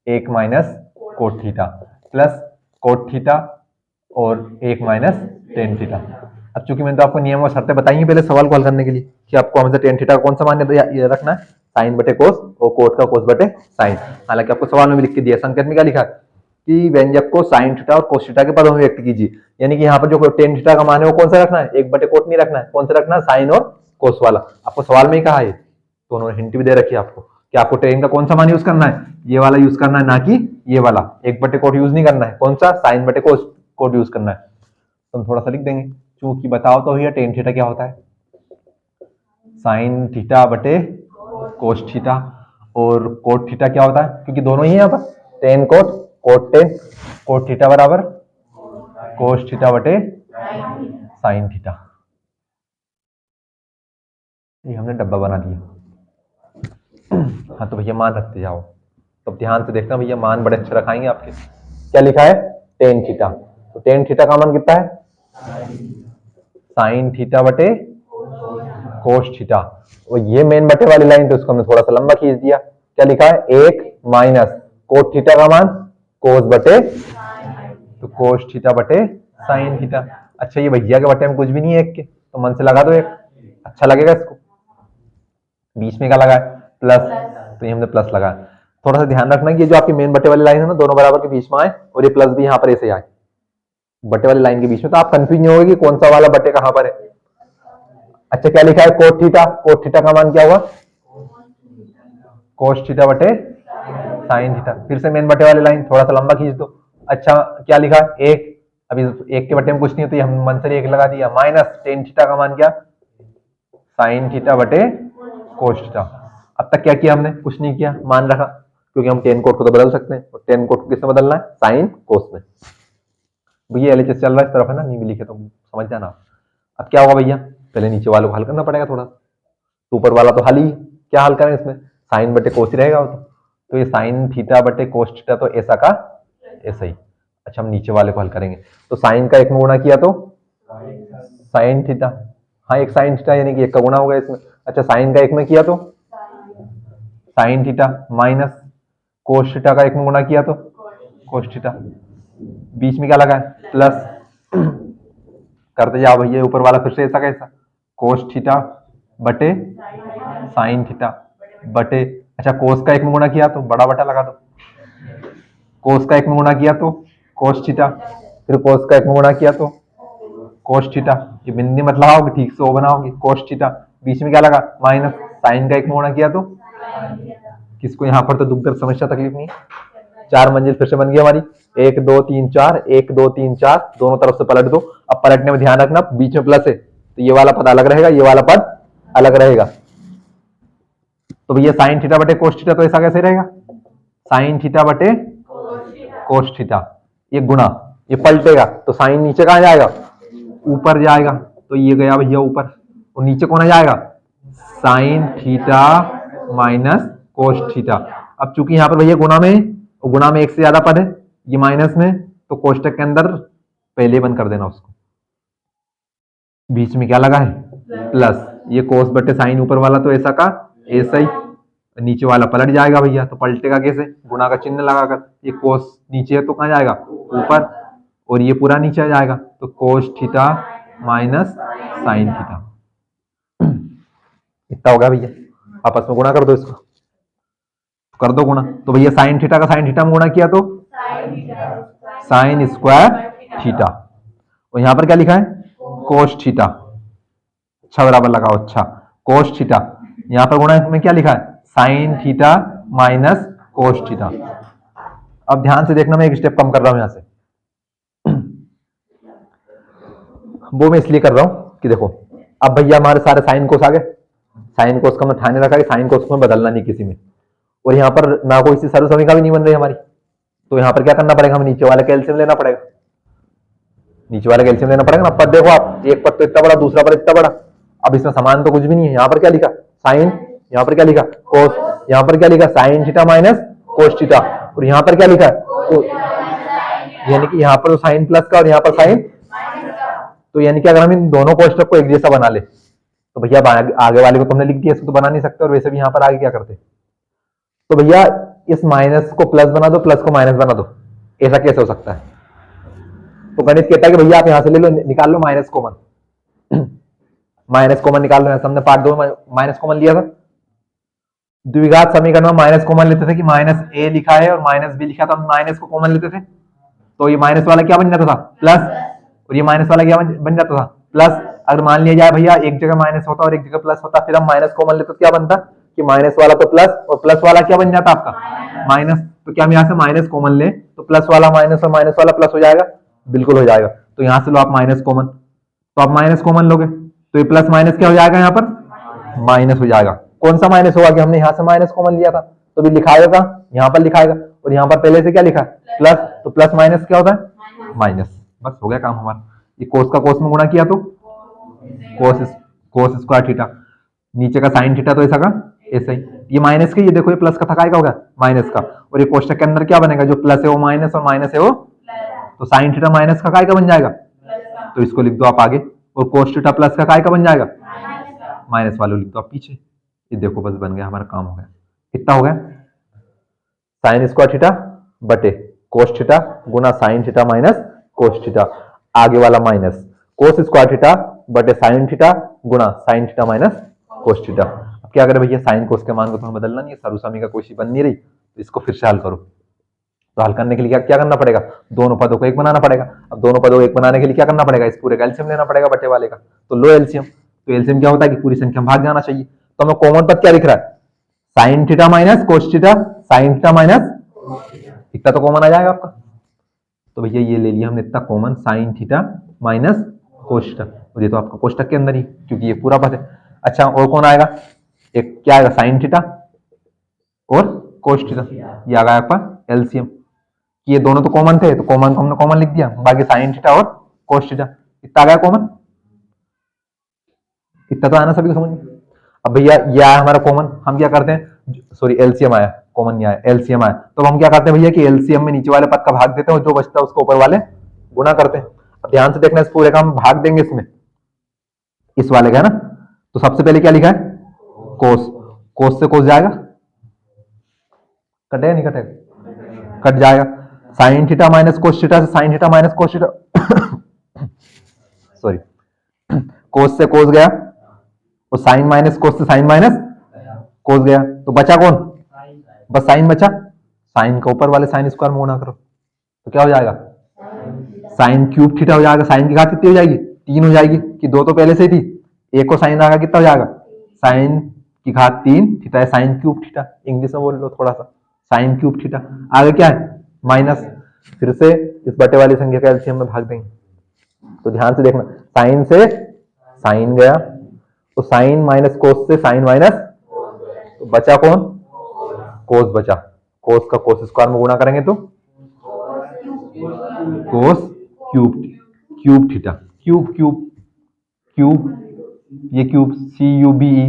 1 minus cot theta plus cot theta और 1 माइनस टेन थीटा। अब चूंकि मैंने तो आपको नियम और शर्तें बताई हैं पहले सवाल को हल करने के लिए कि आपको हमेशा टेन थीटा कौन सा मान ये रखना है साइन बटे कोस और कोट का कोस बटे साइन। हालांकि आपको सवाल में भी लिख के दिया, संकेत में क्या लिखा कि व्यंजक को साइन थीटा और कोस थीटा के पदों में व्यक्त कीजिए, यानी कि यहाँ पर जो टेन थीटा का मान है वो कौन सा रखना है 1 बटे कोट नहीं रखना है, कौन सा रखना है साइन और कोस वाला। आपको सवाल में ही कहा है, तो उन्होंने हिंट भी दे रखी है आपको कि आपको टेन का कौन सा मान यूज करना है, ये वाला यूज करना है, ना कि ये वाला 1 बटे कोट यूज नहीं करना है, कौन सा साइन बटे कोस कोट यूज करना है। तो हम थोड़ा सा लिख देंगे, चूंकि बताओ तो भैया टेन थीटा क्या होता है साइन थीटा बटे कोस थीटा, और कोट थीटा क्या होता है क्योंकि दोनों ही है यहाँ पर tan cot cot tan, cot theta बराबर कोस थीटा बटे साइन थीटा। ये हमने डब्बा बना दिया। हाँ तो भैया मान रखते जाओ, तो ध्यान से देखना भैया मान बड़े अच्छे रखाएंगे आपके। क्या लिखा है टेन थीटा, तो टेन थीटा का मान कितना है साइन थीटा बटे कोस थीटा। और ये मेन बटे वाली लाइन, तो इसको हमने थोड़ा सा लंबा खींच दिया। क्या लिखा है, 1 माइनस कोस थीटा का मान कोस बटे, तो कोस थीटा बटे साइन थीटा। अच्छा ये भैया के बटे में कुछ भी नहीं है एक के, तो मन से लगा दो एक, अच्छा लगेगा इसको। बीच में क्या लगा है, प्लस, तो ये हमने प्लस लगाया। थोड़ा सा ध्यान रखना कि ये जो आपकी मेन बटे वाली लाइन है ना, दोनों बराबर के बीच में आए, और ये प्लस भी यहाँ पर ऐसे आए बटे वाली लाइन के बीच में, तो आप कंफ्यूज नहीं होगे कि कौन सा वाला बटे कहां पर है। अच्छा क्या लिखा है, कोस थीटा, कोस थीटा का मान क्या हुआ, कोस थीटा बटे साइन थीटा। फिर से मेन बटे वाली लाइन थोड़ा सा लंबा खींच दो। अच्छा क्या लिखा है, एक, अभी एक के बटे में कुछ नहीं होती, हम मन से एक लगा दिया, माइनस टेन थीटा का मान क्या, साइन थीटा बटे कोस थीटा। अब तक क्या किया हमने, कुछ नहीं किया, मान रखा, क्योंकि हम टेन कोट को तो बदल सकते हैं, और टेन कोट को किससे बदलना है, साइन कोस में। भैया एलएचएस चल रहा है इस तरफ है ना, नहीं भी लिखे तो समझ जाना। अब क्या होगा भैया, पहले नीचे वालों को हल करना पड़ेगा थोड़ा, तो ऊपर वाला तो हल ही, क्या हल करें इसमें, साइन बटे कोस ही रहेगा वो तो ये साइन थीटा बटे कोस थीटा, तो ऐसा का ऐसा ही। अच्छा हम नीचे वाले को हल करेंगे, तो साइन का एक में गुणा किया तो साइन थीटा, हाँ एक साइन थीटा यानी कि एक का गुणा होगा इसमें। अच्छा साइन का एक में किया तो sign theta, minus cos theta का एक में गुणा किया तो कोस थीटा, बीच में क्या लगा है, प्लस, करते जाओ भैया ऊपर वाला फिर से ऐसा कैसा, कोस थीटा बटे साइन थीटा बटे, अच्छा कोस का एक में गुणा किया तो बड़ा बटा लगा दो, कोस का एक में गुणा किया तो कोस थीटा, फिर कोस का एक में गुणा किया तो कोस थीटा, ये बिंदी मत लगाओगे, ठीक से वो बनाओगे, कोस थीटा, बीच में क्या लगा, माइनस साइन का एक में गुणा किया तो, किसको यहाँ पर तो दुख दर्द समस्या तकलीफ नहीं है। 4 मंजिल फिर से बन गई हमारी, 1 2 3 4, 1 2 3 4, दोनों तरफ से पलट दो। अब पलटने में ध्यान रखना, बीच में प्लस है तो ये वाला पद अलग रहेगा, ये वाला पद अलग रहेगा। तो भैया साइन थीटा बटे कोस थीटा, तो ऐसा कैसे रहेगा, साइन थीटा बटे कोस थीटा, ये गुणा, ये पलटेगा तो साइन नीचे कहां जाएगा, ऊपर जाएगा, तो ये गया भैया ऊपर, और नीचे कौन आ जाएगा, sine theta minus cos theta. अब चूंकि यहाँ पर भैया गुणा में एक से ज्यादा पद है, ये माइनस में, तो कोष्टक के अंदर पहले बंद कर देना उसको, बीच में क्या लगा है प्लस, ये कोस बटे साइन ऊपर वाला तो ऐसा का ऐसा ही, नीचे वाला पलट जाएगा भैया, तो पलटेगा कैसे, गुणा का चिन्ह लगाकर, ये कोस नीचे है तो कहां जाएगा ऊपर, और ये पूरा नीचे आ जाएगा, तो cos theta minus sine theta, इतना हो गया भैया। आपस में गुणा कर दो इसको, कर दो गुणा, तो भैया साइन थीटा का साइन थीटा में गुणा किया तो साइन स्क्वायर थीटा, और यहां पर क्या लिखा है कोस थीटा, अच्छा बराबर लगाओ, अच्छा कोस थीटा, यहां पर गुणा में क्या लिखा है sine theta minus cos theta. अब ध्यान से देखना, मैं एक स्टेप कम कर रहा हूं यहां से, वो मैं इसलिए कर रहा हूं कि देखो अब भैया हमारे सारे साइन कोस आ गए, साइन कोस का मैं ठाने रखा कि साइन कोस में बदलना नहीं किसी में, और यहाँ पर ना कोई सी सर्व समीकरण भी नहीं बन रही हमारी, तो यहाँ पर क्या करना पड़ेगा, हमें नीचे वाला कैल्शियम लेना पड़ेगा, नीचे वाला कैल्शियम लेना पड़ेगा ना। पद देखो आप, एक पद तो इतना बड़ा, दूसरा पद इतना बड़ा, अब इसमें समान तो कुछ भी नहीं है। यहाँ पर क्या लिखा साइन, यहाँ पर क्या लिखा कोस, यहाँ पर क्या लिखा sine theta minus cos theta, और यहाँ पर क्या लिखा यानी कि यहाँ पर तो साइन प्लस का और यहाँ पर साइन, तो यानी कि अगर हम इन दोनों कोष्टक को एक जैसा बना ले तो भैया आगे वाले को तुमने लिख दिया, इसको तो बना नहीं सकते, और वैसे भी यहाँ पर आगे क्या करते, तो भैया इस माइनस को प्लस बना दो, प्लस को माइनस बना दो, ऐसा कैसे हो सकता है, तो गणित कहता है कि भैया आप यहां से ले लो, निकाल लो माइनस कॉमन, माइनस कॉमन निकाल लो, हमने पार्ट 2 में माइनस कॉमन लिया था, द्विघात समीकरण में माइनस कॉमन लेते थे कि माइनस ए लिखा है और माइनस बी लिखा, तो हम माइनस को कॉमन लेते थे, तो ये माइनस वाला क्या बन जाता था प्लस, और ये माइनस वाला क्या बन जाता था प्लस। अगर मान लिया जाए भैया एक जगह माइनस होता और एक जगह प्लस होता, फिर हम माइनस कॉमन लेते तो क्या बनता कि माइनस वाला तो प्लस और प्लस वाला क्या बन जाता आपका माइनस, तो क्या हम यहाँ से माइनस कॉमन ले तो प्लस वाला माइनस और माइनस वाला प्लस हो जाएगा, बिल्कुल हो जाएगा। तो यहाँ से लो आप माइनस कॉमन, तो आप माइनस कॉमन लोगे तो ये प्लस माइनस क्या हो जाएगा, यहाँ पर माइनस हो जाएगा। कौन सा माइनस होगा कि हमने यहाँ से माइनस कॉमन लिया था, तो भी लिखाएगा यहाँ पर लिखाएगा, और यहाँ पर पहले से क्या लिखा है प्लस, तो प्लस माइनस क्या होता है माइनस, बस हो गया काम हमारा। ये कोस का कोस में गुणा किया तो कोस स्क्वायर थीटा, नीचे का साइन थीटा तो ऐसा का ऐसा ही, ये माइनस के, ये देखो ये प्लस का था, काय का होगा माइनस का, और ये कोष्टक के अंदर क्या बनेगा, जो प्लस है वो माइनस और माइनस है वो, तो साइन थीटा माइनस का काय का बन जाएगा, तो इसको लिख दो आप आगे, और कोस थीटा प्लस का काय का बन जाएगा, माइनस वाले लिख दो आप पीछे। ये देखो बस बन गया, हमारा काम हो गया। कितना हो गया, साइन स्क्वायर थीटा बटे कोस थीटा गुना sine theta minus cos theta, आगे वाला माइनस कोस स्क्वायर थीटा बटे साइन थीटा गुना sine theta minus cos theta. अब क्या करें भैया, साइन कोस के मान को तो हमें बदलना नहीं है, सरुसमी का कोई बन नहीं रही, तो इसको फिर से हल करो। तो हल करने के लिए क्या क्या करना पड़ेगा, दोनों पदों को एक बनाना पड़ेगा। अब दोनों पदों को एक बनाने के लिए क्या करना पड़ेगा, इस पूरे का एलसीएम लेना पड़ेगा बटे वाले का, तो लो एलसीएम। तो एलसीएम क्या होता है कि पूरी संख्या में भाग जाना चाहिए। तो हमें कॉमन पद क्या दिख रहा है, sine theta minus cos theta, sign theta minus, इतना तो कॉमन आ जाएगा आपका। तो भैया ये ले लिया हमने इतना common, sign theta minus cos theta, और ये तो आपका कोष्टक के अंदर ही क्योंकि ये पूरा पद है। अच्छा और कौन आएगा, एक क्या आएगा, साइन थीटा और कोस थीटा, ये आ गया आपका एलसीएम। ये दोनों तो कॉमन थे, तो कॉमन को हमने कॉमन लिख दिया, बाकी साइन थीटा और कोस थीटा इतना आ गया कॉमन, इतना तो आना सभी को समझ में। अब भैया ये आया हमारा कॉमन, हम क्या करते हैं, सॉरी एलसीएम आया, कॉमन नहीं आया, एलसीएम आया, तो हम क्या करते हैं भैया कि एलसीएम में नीचे वाले पद का भाग देते हैं और जो बचता है उसको ऊपर वाले गुणा करते हैं। अब ध्यान से देखना, इस पूरे का हम भाग देंगे इसमें, इस वाले का है ना, तो सबसे पहले क्या लिखा है, कोस, कोस से कोस जाएगा, कटेगा नहीं कटेगा, कट जाएगा। Sine theta minus cos theta से sine theta minus cos theta sorry, cos से कोस गया और साइन माइनस कोस से साइन माइनस कोस गया, तो बचा कौन, बस साइन बचा। साइन का ऊपर वाले साइन स्क्वायर में गुणा करो तो क्या हो जाएगा, साइन क्यूब थीटा हो जाएगा। साइन की घात कितनी हो जाएगी, 3 हो जाएगी, कि 2 तो पहले से ही थी, एक को साइन आएगा कितना हो जाएगा, साइन की घात 3 थीटा है साइन क्यूब थीटा, इंग्लिश में बोल लो थोड़ा सा, साइन क्यूब थीटा। आगे क्या है माइनस, फिर से इस बटे वाली संख्या का एलसीएम में भाग देंगे। तो ध्यान से देखना, साइन से साइन गया, तो साइन माइनस कोस से साइन माइनस, तो बचा कौन, कोस बचा, कोस का कोस स्क्वायर में गुणा करेंगे तो cos cube, cube theta, cube cube cube, ये cube C U B E,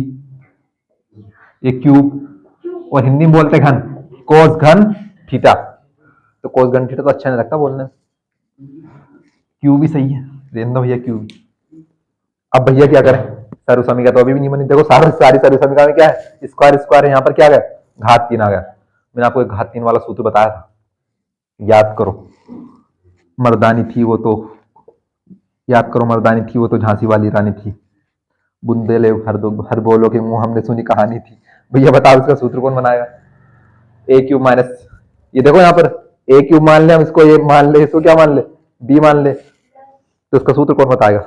ये क्यूब, और हिंदी में बोलते घन, कोस घन थीटा, तो कोस घन थीटा तो अच्छा नहीं लगता बोलने, क्यूब ही सही है, रहने दो भैया क्यूब। अब भैया क्या करें, सर्वसमीका तो अभी भी नहीं बनी, देखो सारी सर्वसमीका में क्या है, स्क्वायर स्क्वायर है, यहाँ पर क्या आ गया, घात 3 आ गया। मैंने आपको एक घात 3 वाला सूत्र बताया था, याद करो, मर्दानी थी वो तो, याद करो मर्दानी थी वो तो झांसी वाली रानी थी, बुंदेले हर बोलो के मुंह हमने सुनी कहानी थी। भैया बताओ इसका सूत्र कौन बनाएगा, ए क्यूब माइनस, ये देखो यहाँ पर ए क्यूब मान ले, हम इसको ए मान ले, इसको क्या मान ले, बी मान ले, तो इसका सूत्र कौन बताएगा,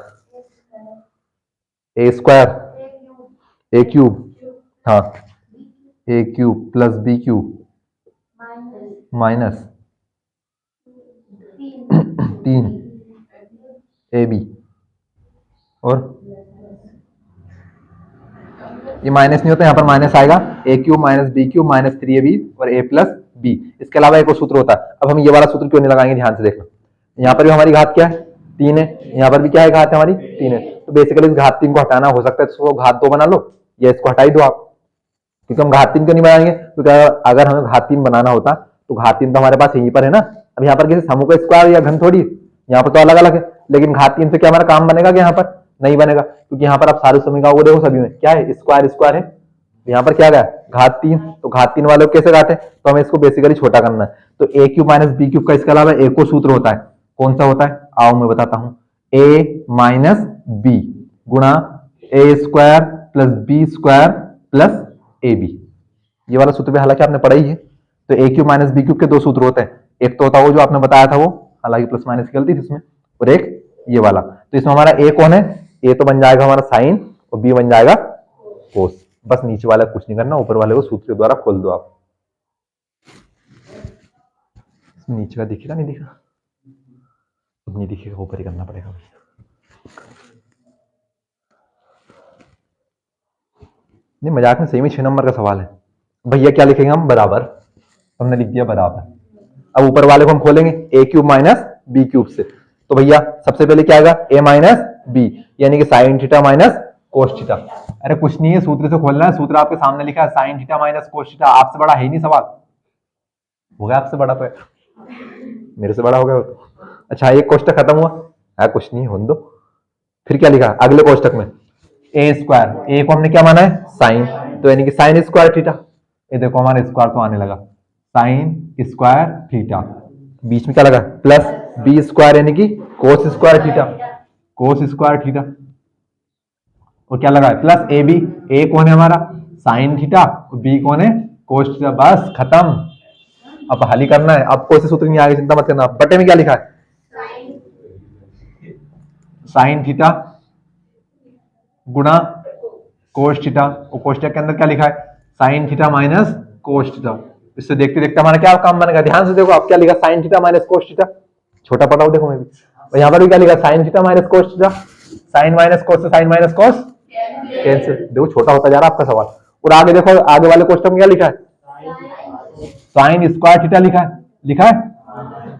ए स्क्वायर, ए क्यूब, हाँ a cube plus b cube minus 3 a b, और ये माइनस नहीं होता, यहाँ पर माइनस आएगा, a cube minus B cube minus 3ab और ए प्लस बी। इसके अलावा एक और सूत्र होता है, अब हम ये वाला सूत्र क्यों नहीं लगाएंगे, ध्यान से देखना, यहाँ पर भी हमारी घात क्या है 3 है, यहाँ पर भी क्या है घात हमारी 3 है, तो बेसिकली इस घात 3 को हटाना, हो सकता है इसको घात 2 बना लो या इसको हटा ही दो आप, क्योंकि हम घात 3 क्यों नहीं बनाएंगे, क्योंकि अगर हमें घात 3 बनाना होता तो घात 3 तो हमारे पास यहीं पर है ना, अब यहाँ पर किसी समूह का स्क्वायर या घन थोड़ी, यहाँ पर तो अलग अलग है, लेकिन घात 3 से क्या हमारा काम बनेगा कि यहाँ पर नहीं बनेगा, क्योंकि यहाँ पर आप सारे समीकरणों को देखो, सभी में क्या है, स्क्वायर स्क्वायर है, यहाँ पर क्या गया घात 3, तो घात 3 वालों कैसे काटे, तो हमें इसको बेसिकली छोटा करना है, तो ए क्यूब माइनस बी क्यूब का इसके अलावा एक और सूत्र होता है, कौन सा होता है, आओ मैं बताता हूं, ए माइनस बी गुणा a square plus B square plus a b, ये वाला सूत्र भी हालांकि आपने पढ़ा ही है। तो ए क्यूब माइनस बी क्यूब के 2 सूत्र होते हैं, एक तो होता है वो जो आपने बताया था वो, हालांकि प्लस माइनस की गलती थी इसमें, और एक ये वाला, तो इसमें हमारा ए कौन है, ए तो बन जाएगा हमारा साइन और बी बन जाएगा कोस, बस नीचे वाला कुछ नहीं करना, ऊपर वाले को सूत्र के द्वारा खोल दो आप, नीचे का दिखेगा नहीं दिखा, नहीं दिखेगा, ऊपर ही करना पड़ेगा। नहीं मजाक में, सही में 6 नंबर का सवाल है। भैया क्या लिखेंगे हम, बराबर, हमने लिख दिया बराबर। अब ऊपर वाले को हम खोलेंगे, ए क्यूब माइनस बी क्यूब से, तो भैया सबसे पहले क्या आएगा, ए माइनस बी, यानी कि sign theta minus cos theta. अरे कुछ नहीं है, सूत्र से खोलना है, सूत्र आपके सामने लिखा है, sine theta minus cos theta, आपसे बड़ा है ही नहीं सवाल, हो गया आपसे बड़ा, तो मेरे से बड़ा हो गया तो। अच्छा एक क्वेश्चन खत्म हुआ है, कुछ नहीं, होने दो, फिर क्या लिखा अगले कोष्टक में ए स्क्वायर, ए को हमने क्या माना है साइन, तो यानी कि साइन स्क्वायर थीटा, ये देखो हमारा स्क्वायर तो आने लगा साइन स्क्वायर थीटा, बीच में क्या लगा प्लस बी स्क्वायर यानी कि कोस स्क्वायर थीटा, कोस स्क्वायर थीटा, और क्या लगा है प्लस ए बी, ए कौन है हमारा साइन थीटा, बी कौन है कोस थीटा, बस खत्म। अब हल ही करना है, अब कोई से सूत्र नहीं आएगा, चिंता मत करना। बटे में क्या लिखा है साइन थीटा गुणा कोस थीटा, और कोष्टक के अंदर क्या लिखा है sine theta minus cos theta. इससे देखते देखते हमारा क्या काम बनेगा, ध्यान से देखो, अब क्या लिखा sine theta minus cos theta, छोटा पढ़ा हो देखो मैं भी, और यहाँ पर भी क्या लिखा sine theta minus cos theta, sine minus cos से साइन माइनस कोस कैंसिल, देखो छोटा होता जा रहा है आपका सवाल। और आगे देखो आगे वाले क्वेश्चन में क्या लिखा है साइन स्क्वायर थीटा लिखा है, लिखा है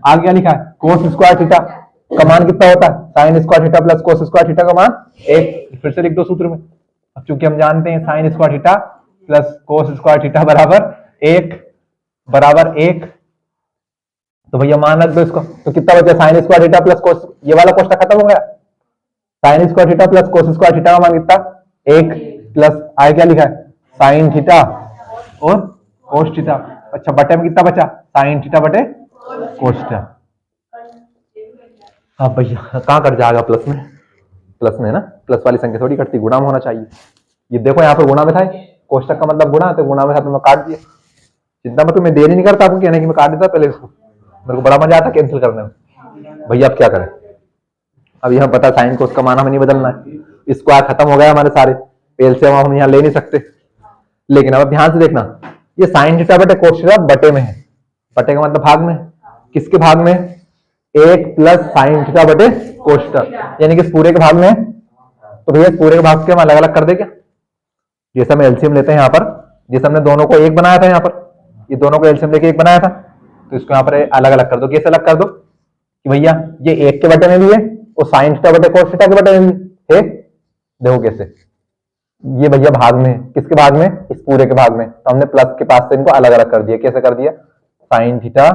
आगे क्या लिखा है कोस स्क्वायर थीटा का मान कितना होता है sign square theta plus cos square theta का मान एक, फिर से लिख दो सूत्र में। अब चूंकि हम जानते हैं sign square theta plus cos square theta बराबर एक, तो भैया मान रख दो इसको, तो कितना बचा sign square theta plus cos, ये वाला क्वेश्चन खत्म हो गया, sign square theta plus cos square theta का मान कितना एक, प्लस आगे क्या लिखा है साइन थीटा और कोस थीटा। अच्छा बटे में कितना बचा साइन थीटा बटे कोस थीटा। हाँ भैया कहाँ कट जाएगा प्लस में ना, प्लस वाली संख्या थोड़ी कटती, गुणा में होना चाहिए। ये देखो यहाँ पर गुणा में था, कोष्टक का मतलब गुणा, तो गुणा में था तो मैं काट दिया, चिंता मत, मैं देर ही नहीं करता आपको कहने की मैं काट देता पहले इसको, मेरे को बड़ा मजा आता कैंसिल करने में। भैया अब क्या करें, अब यहाँ पता साइन को उसका मान हमें नहीं बदलना है, स्क्वायर खत्म हो गया हमारे सारे, एलसीएम हम यहाँ ले नहीं सकते। लेकिन अब ध्यान से देखना, ये साइन थीटा बटे कोस थीटा बटे में है, बटे का मतलब भाग में, किसके भाग में एक प्लस साइन थीटा बटे कोस थीटा, यानी कि पूरे के भाग में है, तो भैया पूरे के भाग के हम अलग अलग कर दे क्या, जैसे हम एलसीएम लेते हैं यहाँ पर, जैसे हमने दोनों को एक बनाया था यहाँ पर, ये दोनों को एलसीएम लेके एक बनाया था, तो इसको यहाँ पर अलग अलग कर दो। कैसे अलग कर दो कि भैया ये एक के बटे में भी है और साइन थीटा बटे कोस थीटा के बटे में भी है, देखो कैसे, ये भैया भाग में, किसके भाग में इस पूरे के भाग में, तो हमने प्लस के पास से इनको अलग अलग कर दिया। कैसे कर दिया साइन थीटा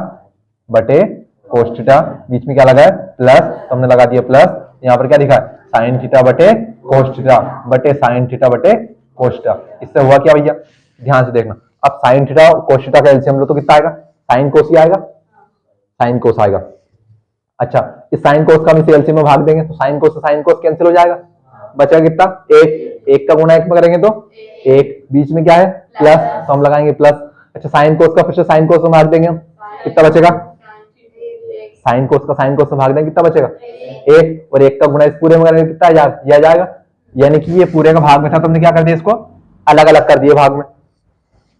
बटे कोस थीटा, बीच में क्या लगा है प्लस, तो हमने लगा दिया प्लस, यहाँ पर क्या लिखा है साइन थीटा बटे कोस थीटा बटे साइन थीटा बटे कोस थीटा। इससे हुआ क्या भैया, ध्यान से देखना, अब साइन थीटा और कोस थीटा का एलसीएम लो तो कितना आएगा साइन कोस ही आएगा, साइन कोस आएगा। अच्छा इस साइन कोस का हम इसे एलसीएम में भाग देंगे तो साइन कोस से साइन कोस कैंसिल हो जाएगा, बचा कितना एक का गुणा एक में करेंगे तो एक, बीच में क्या है प्लस, तो हम लगाएंगे प्लस। अच्छा साइन कोस का फिर से साइन कोस में भाग देंगे हम, कितना बचेगा साइन कोस का साइन कोस में भाग देंगे कितना बचेगा एक, और एक का गुणा इस पूरे में करेंगे कितना आ जाएगा, यानी कि ये पूरे का भाग में था तो हमने क्या कर दिया इसको अलग अलग कर दिया भाग में,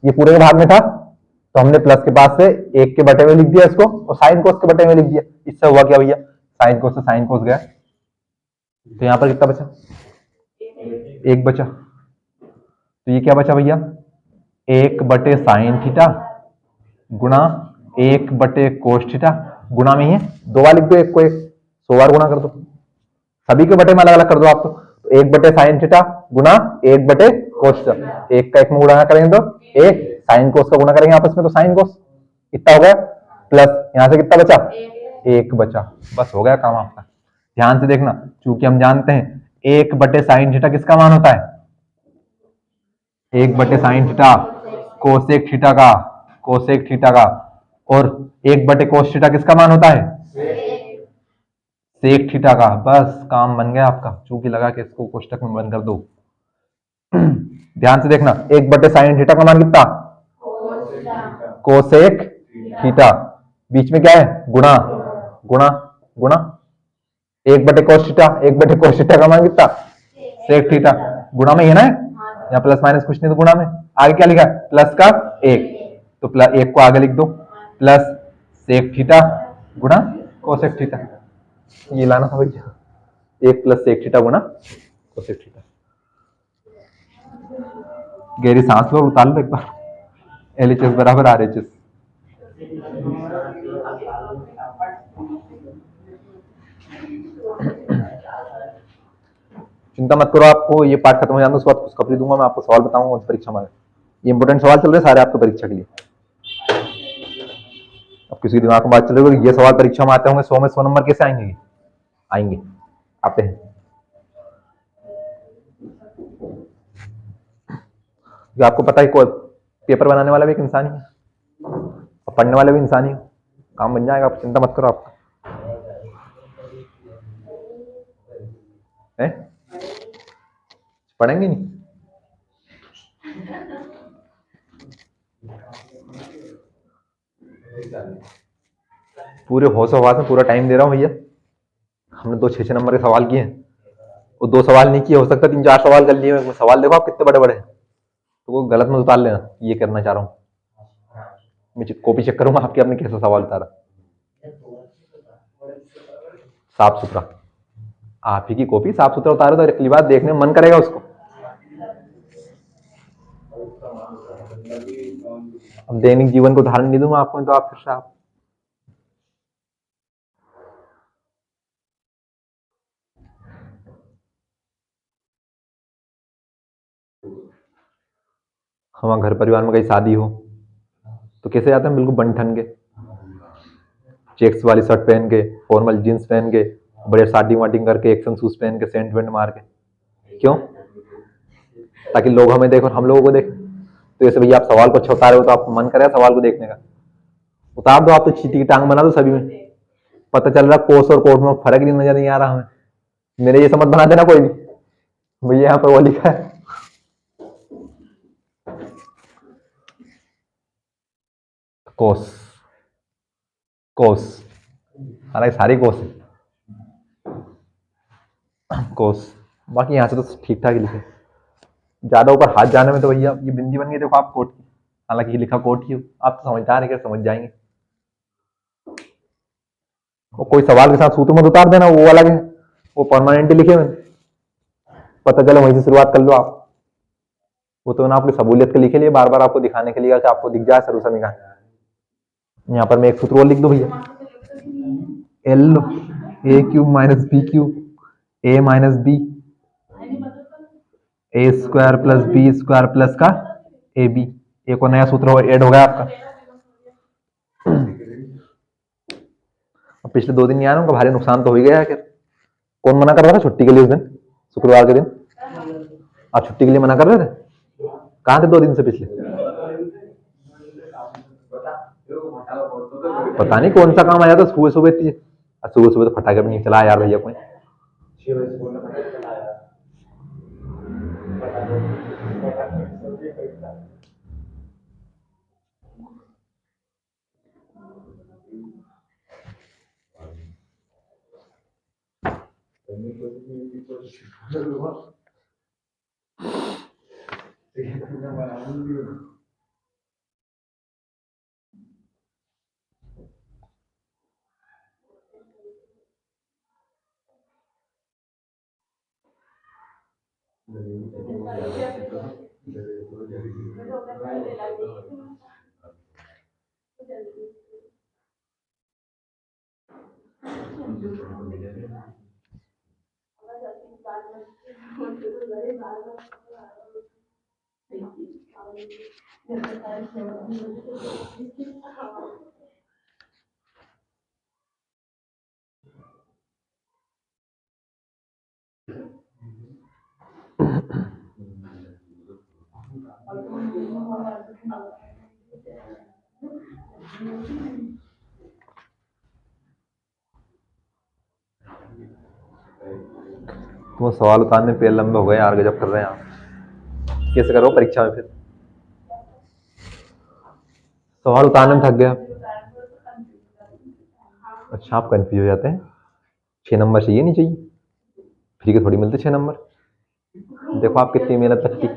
ये पूरे के भाग में था तो हमने प्लस के पास से एक के बटे में लिख दिया इसको और साइन कोस के बटे में लिख दिया। इससे हुआ क्या भैया साइन कोस से साइन कोस गया, तो यहाँ पर कितना बचा एक बचा, तो ये क्या बचा भैया एक बटे साइन थीटा गुणा एक बटे कोस थीटा, गुणा में ही है दो बार लिख दो, एक को एक 100 बार गुणा कर दो, सभी के बटे में अलग अलग कर दो आप, तो एक बटे साइन थीटा गुणा एक बटे कोस थीटा, एक का एक में गुणा करेंगे तो एक, साइन कोस का गुणा करेंगे आपस में तो साइन कोस, कितना हो गया प्लस, यहां से कितना बचा एक बचा, बस हो गया काम आपका। ध्यान से देखना, चूंकि हम जानते हैं एक बटे साइन थीटा किसका मान होता है, एक बटे साइन थीटा कोसेक थीटा का, कोसेक थीटा का, और एक बटे कोस थीटा किसका मान होता है सेक थीटा का, बस काम बन गया आपका। चूंकि लगा के इसको कोष्टक में बंद कर दो। ध्यान से देखना, एक बटे साइन थीटा का मान कितना कोसेक थीटा, बीच में क्या है गुणा गुणा गुणा, एक बटे कोस थीटा, एक बटे कोस थीटा का मान कितना सेक थीटा, गुणा में ही है ना, यहाँ प्लस माइनस कुछ नहीं तो गुणा में, आगे क्या लिखा है प्लस का एक, तो प्लस एक को आगे लिख दो प्लस सेक थीटा गुणा कोसेक थीटा, ये लाना था भैया एक प्लस सेक थीटा गुणा कोसेक थीटा। गहरी सांस लो, उतार लो एक बार, LHS बराबर RHS। चिंता मत करो, आपको ये पार्ट खत्म हो जाना उसके बाद खुशखबरी दूंगा, मैं आपको सवाल बताऊंगा परीक्षा में, ये इंपोर्टेंट सवाल चल रहे हैं सारे आपके परीक्षा के लिए। अब किसी दिमाग में बात चल रही है ये सवाल परीक्षा में आते होंगे 100 में 100 नंबर कैसे आएंगे, आएंगे आते हैं। जो आपको पता है कोई पेपर बनाने वाला भी एक इंसान ही है और पढ़ने वाला भी इंसान ही है, काम बन जाएगा, आप चिंता मत करो। आप हैं पढ़ेंगे नहीं? पूरे होश हवास में पूरा टाइम दे रहा हूँ भैया। हमने 2 6 6 नंबर के सवाल किए हैं, वो 2 सवाल नहीं किए, हो सकता 3 4 सवाल कर लिए। सवाल देखो आप कितने बड़े बड़े हैं, तो वो गलत मत उतार लेना ये करना चाह रहा हूँ मैं। कॉपी चेक करूंगा आपके, आपने कैसा सवाल उतारा, साफ सुथरा। आप ही की कॉपी साफ सुथरा उतारो तो अगली बार देखने में मन करेगा उसको। अब दैनिक जीवन को उदाहरण नहीं दूंगा आपको, तो आप फिर से आप हमारे घर परिवार में कहीं शादी हो तो कैसे जाते हैं, बिल्कुल बन ठन के, चेक्स वाली शर्ट पहन के, फॉर्मल जींस पहन के, बढ़िया शादी वाटिंग करके, एक्शन शूज पहन के, सेंट वेंट मार के। क्यों? ताकि लोग हमें देखें और हम लोगों को देखें। तो ऐसे भैया आप सवाल को अच्छा उतार रहे हो तो आप मन करे सवाल को देखने का, उतार दो आप तो, चीटी की टांग बना दो सभी में। पता चल रहा कोस और कोट में फर्क नहीं नजर नहीं आ रहा हमें। मेरे ये समझ बना देना कोई भी भैया, यहाँ पर वो लिखा है कोस, कोस, हालांकि सारी कोस है कोस, बाकी यहाँ से तो ठीक ठाक ही लिखे। ज्यादा ऊपर हाथ जाने में तो भैया ये बिंदी बन गई देखो आप कोट की, हालांकि ये लिखा कोट की, आप तो समझदार है, समझ जाएंगे। वो कोई सवाल के साथ सूत्र मत उतार देना, वो अलग है, वो परमानेंटली लिखे हुए, पता चला वहीं से शुरुआत कर लो आप। वो तो ना आपकी सहूलियत के लिखे लिए, बार बार आपको दिखाने के लिए कि आपको दिख जाए सरू समीकरण। यहाँ पर मैं एक सूत्र और लिख दूं भैया, L A cube minus B cube A minus B A square plus B square plus का ए बी। एक और नया सूत्र ऐड हो गया आपका। अब पिछले 2 दिन नहीं आ रहा हूँ, भारी नुकसान तो हो ही गया है। कौन मना कर रहा था छुट्टी के लिए उस दिन, शुक्रवार के दिन? आप छुट्टी के लिए मना कर रहे थे? कहाँ थे 2 दिन से पिछले? पता नहीं कौन सा काम आया था सुबह सुबह। सुबह सुबह तो फटाके भी नहीं चला यार भैया कोई। तो सवाल उतारने पे लंबे हो गए यार, गजब कर रहे हैं आप। कैसे करो परीक्षा में फिर सवाल उतारने में थक गया। अच्छा आप कंफ्यूज हो जाते हैं, 6 नंबर चाहिए नहीं चाहिए, फ्री के थोड़ी मिलते 6 नंबर। देखो आप कितनी मेहनत लगती।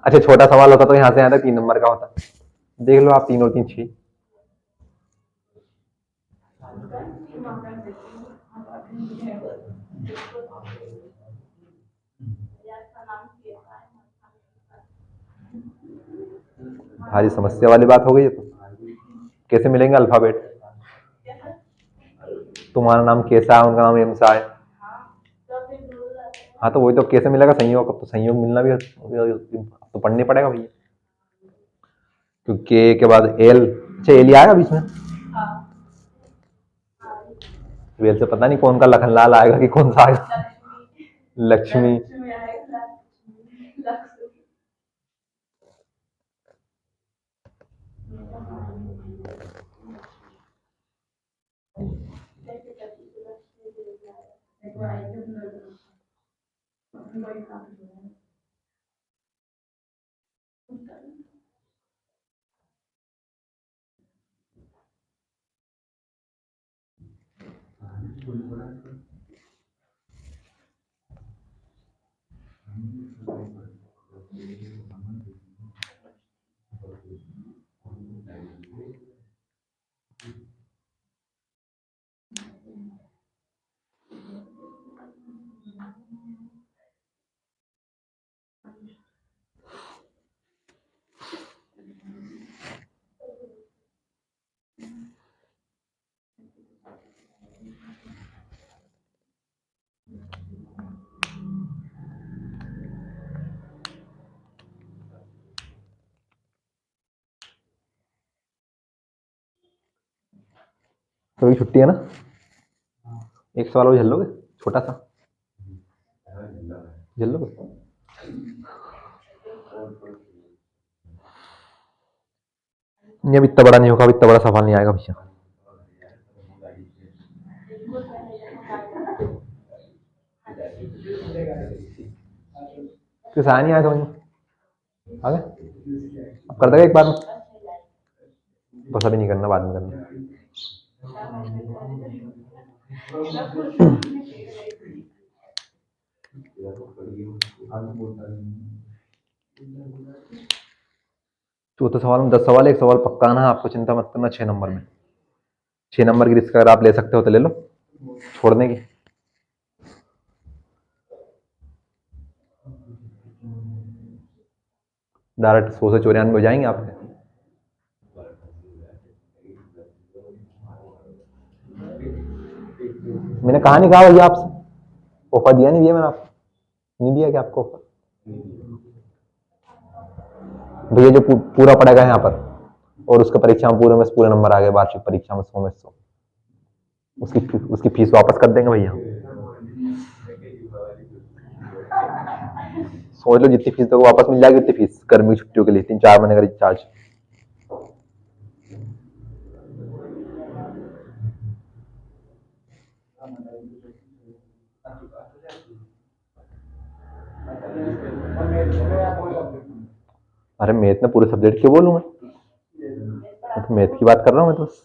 अच्छा छोटा सवाल होता तो यहाँ से आता 3 नंबर का होता। देख लो आप 3 और 3 6। भारी समस्या वाली बात हो गई है। तो कैसे मिलेंगे अल्फाबेट? तुम्हारा नाम कैसा है, उनका नाम एमसा है। हाँ तो वही तो, कैसे मिलेगा संयोग? अब तो संयोग मिलना भी तो पढ़ने पड़ेगा भैया, क्योंकि के बाद एल। अच्छा एल आएगा बीच में, ट्वेल्थ से पता नहीं कौन का लखनलाल आएगा कि कौन सा आएगा। लक्ष्मी। तो छुट्टी है ना, एक सवाल और झेल लोगे, छोटा सा झेल लोगे। ये अब इतना बड़ा नहीं होगा, अब इतना बड़ा सवाल नहीं आएगा भैया। किस आया नहीं आया समझ में, आ गया। अब कर देगा एक बार में, बस अभी नहीं करना, बाद में करना। चौथे सवाल में 10 सवाल, एक सवाल पक्का आना है आपको, चिंता मत करना। 6 नंबर में, 6 नंबर की रिस्क अगर आप ले सकते हो तो ले लो, छोड़ने की। डायरेक्ट 100 से 94 हो जाएंगे आपके। मैंने कहा नहीं कहा भैया आपसे, ऑफर दिया नहीं दिया मैंने आपको, नहीं दिया क्या आपको ऑफर? भैया जो पूरा पड़ेगा यहाँ पर, और उसका परीक्षा में पूरे में से पूरे नंबर आ गए, वार्षिक परीक्षा में 100 में 100, उसकी फीस वापस कर देंगे भैया। सोच लो जितनी फीस तो वापस मिल जाएगी, उतनी फीस गर्मी की छुट्टियों के लिए 3-4 महीने का रिचार्ज। अरे मैथ में पूरे सब्जेक्ट क्यों बोलूँ मैं तो मैथ की बात कर रहा हूँ मैं तो बस।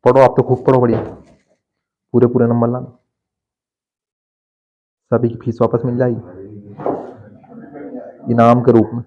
पढ़ो आप तो खूब पढ़ो, बढ़िया पूरे पूरे नंबर लाना, सभी की फीस वापस मिल जाएगी इनाम के रूप में।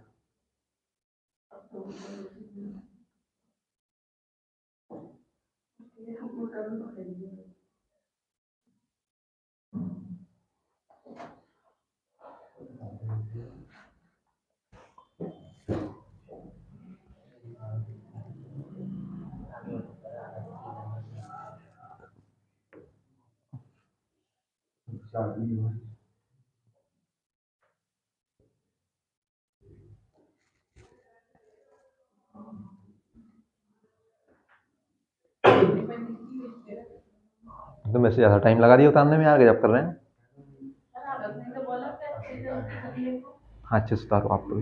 तो मैसेज ज़्यादा टाइम लगा दिया उतारने में यार, जब कर रहे हैं। हाँ अच्छे से उतारो आप तो।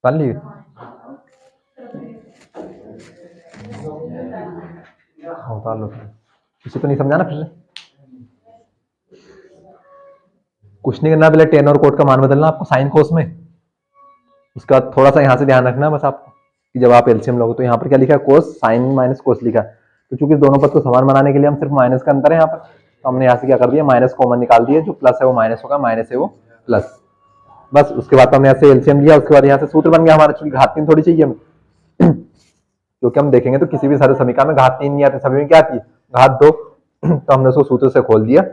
मान ली उतार लो इसे तो नहीं समझाना फिर से। कुछ नहीं करना, पहले टेन और कोट का मान बदलना आपको साइन कोस में। उसका थोड़ा सा यहाँ से ध्यान रखना बस आपको कि जब आप एलसीएम लोगे तो यहाँ पर क्या लिखा है, कोस साइन माइनस कोस लिखा है। तो चूंकि दोनों पद को समान बनाने के लिए हम सिर्फ माइनस का अंतर है यहाँ पर, तो हमने यहाँ से क्या कर दिया, माइनस कॉमन निकाल दिया। जो प्लस है वो माइनस होगा, माइनस है वो प्लस। बस उसके बाद तो हमने यहाँ से एलसीएम लिया, उसके बाद यहाँ से सूत्र बन गया हमारा। चूंकि घात 3 थोड़ी चाहिए हमें क्योंकि हम देखेंगे तो किसी भी सारे समीकरण में घात 3 नहीं आती, सभी में क्या आती है, घात 2। तो हमने उसको सूत्र से खोल दिया,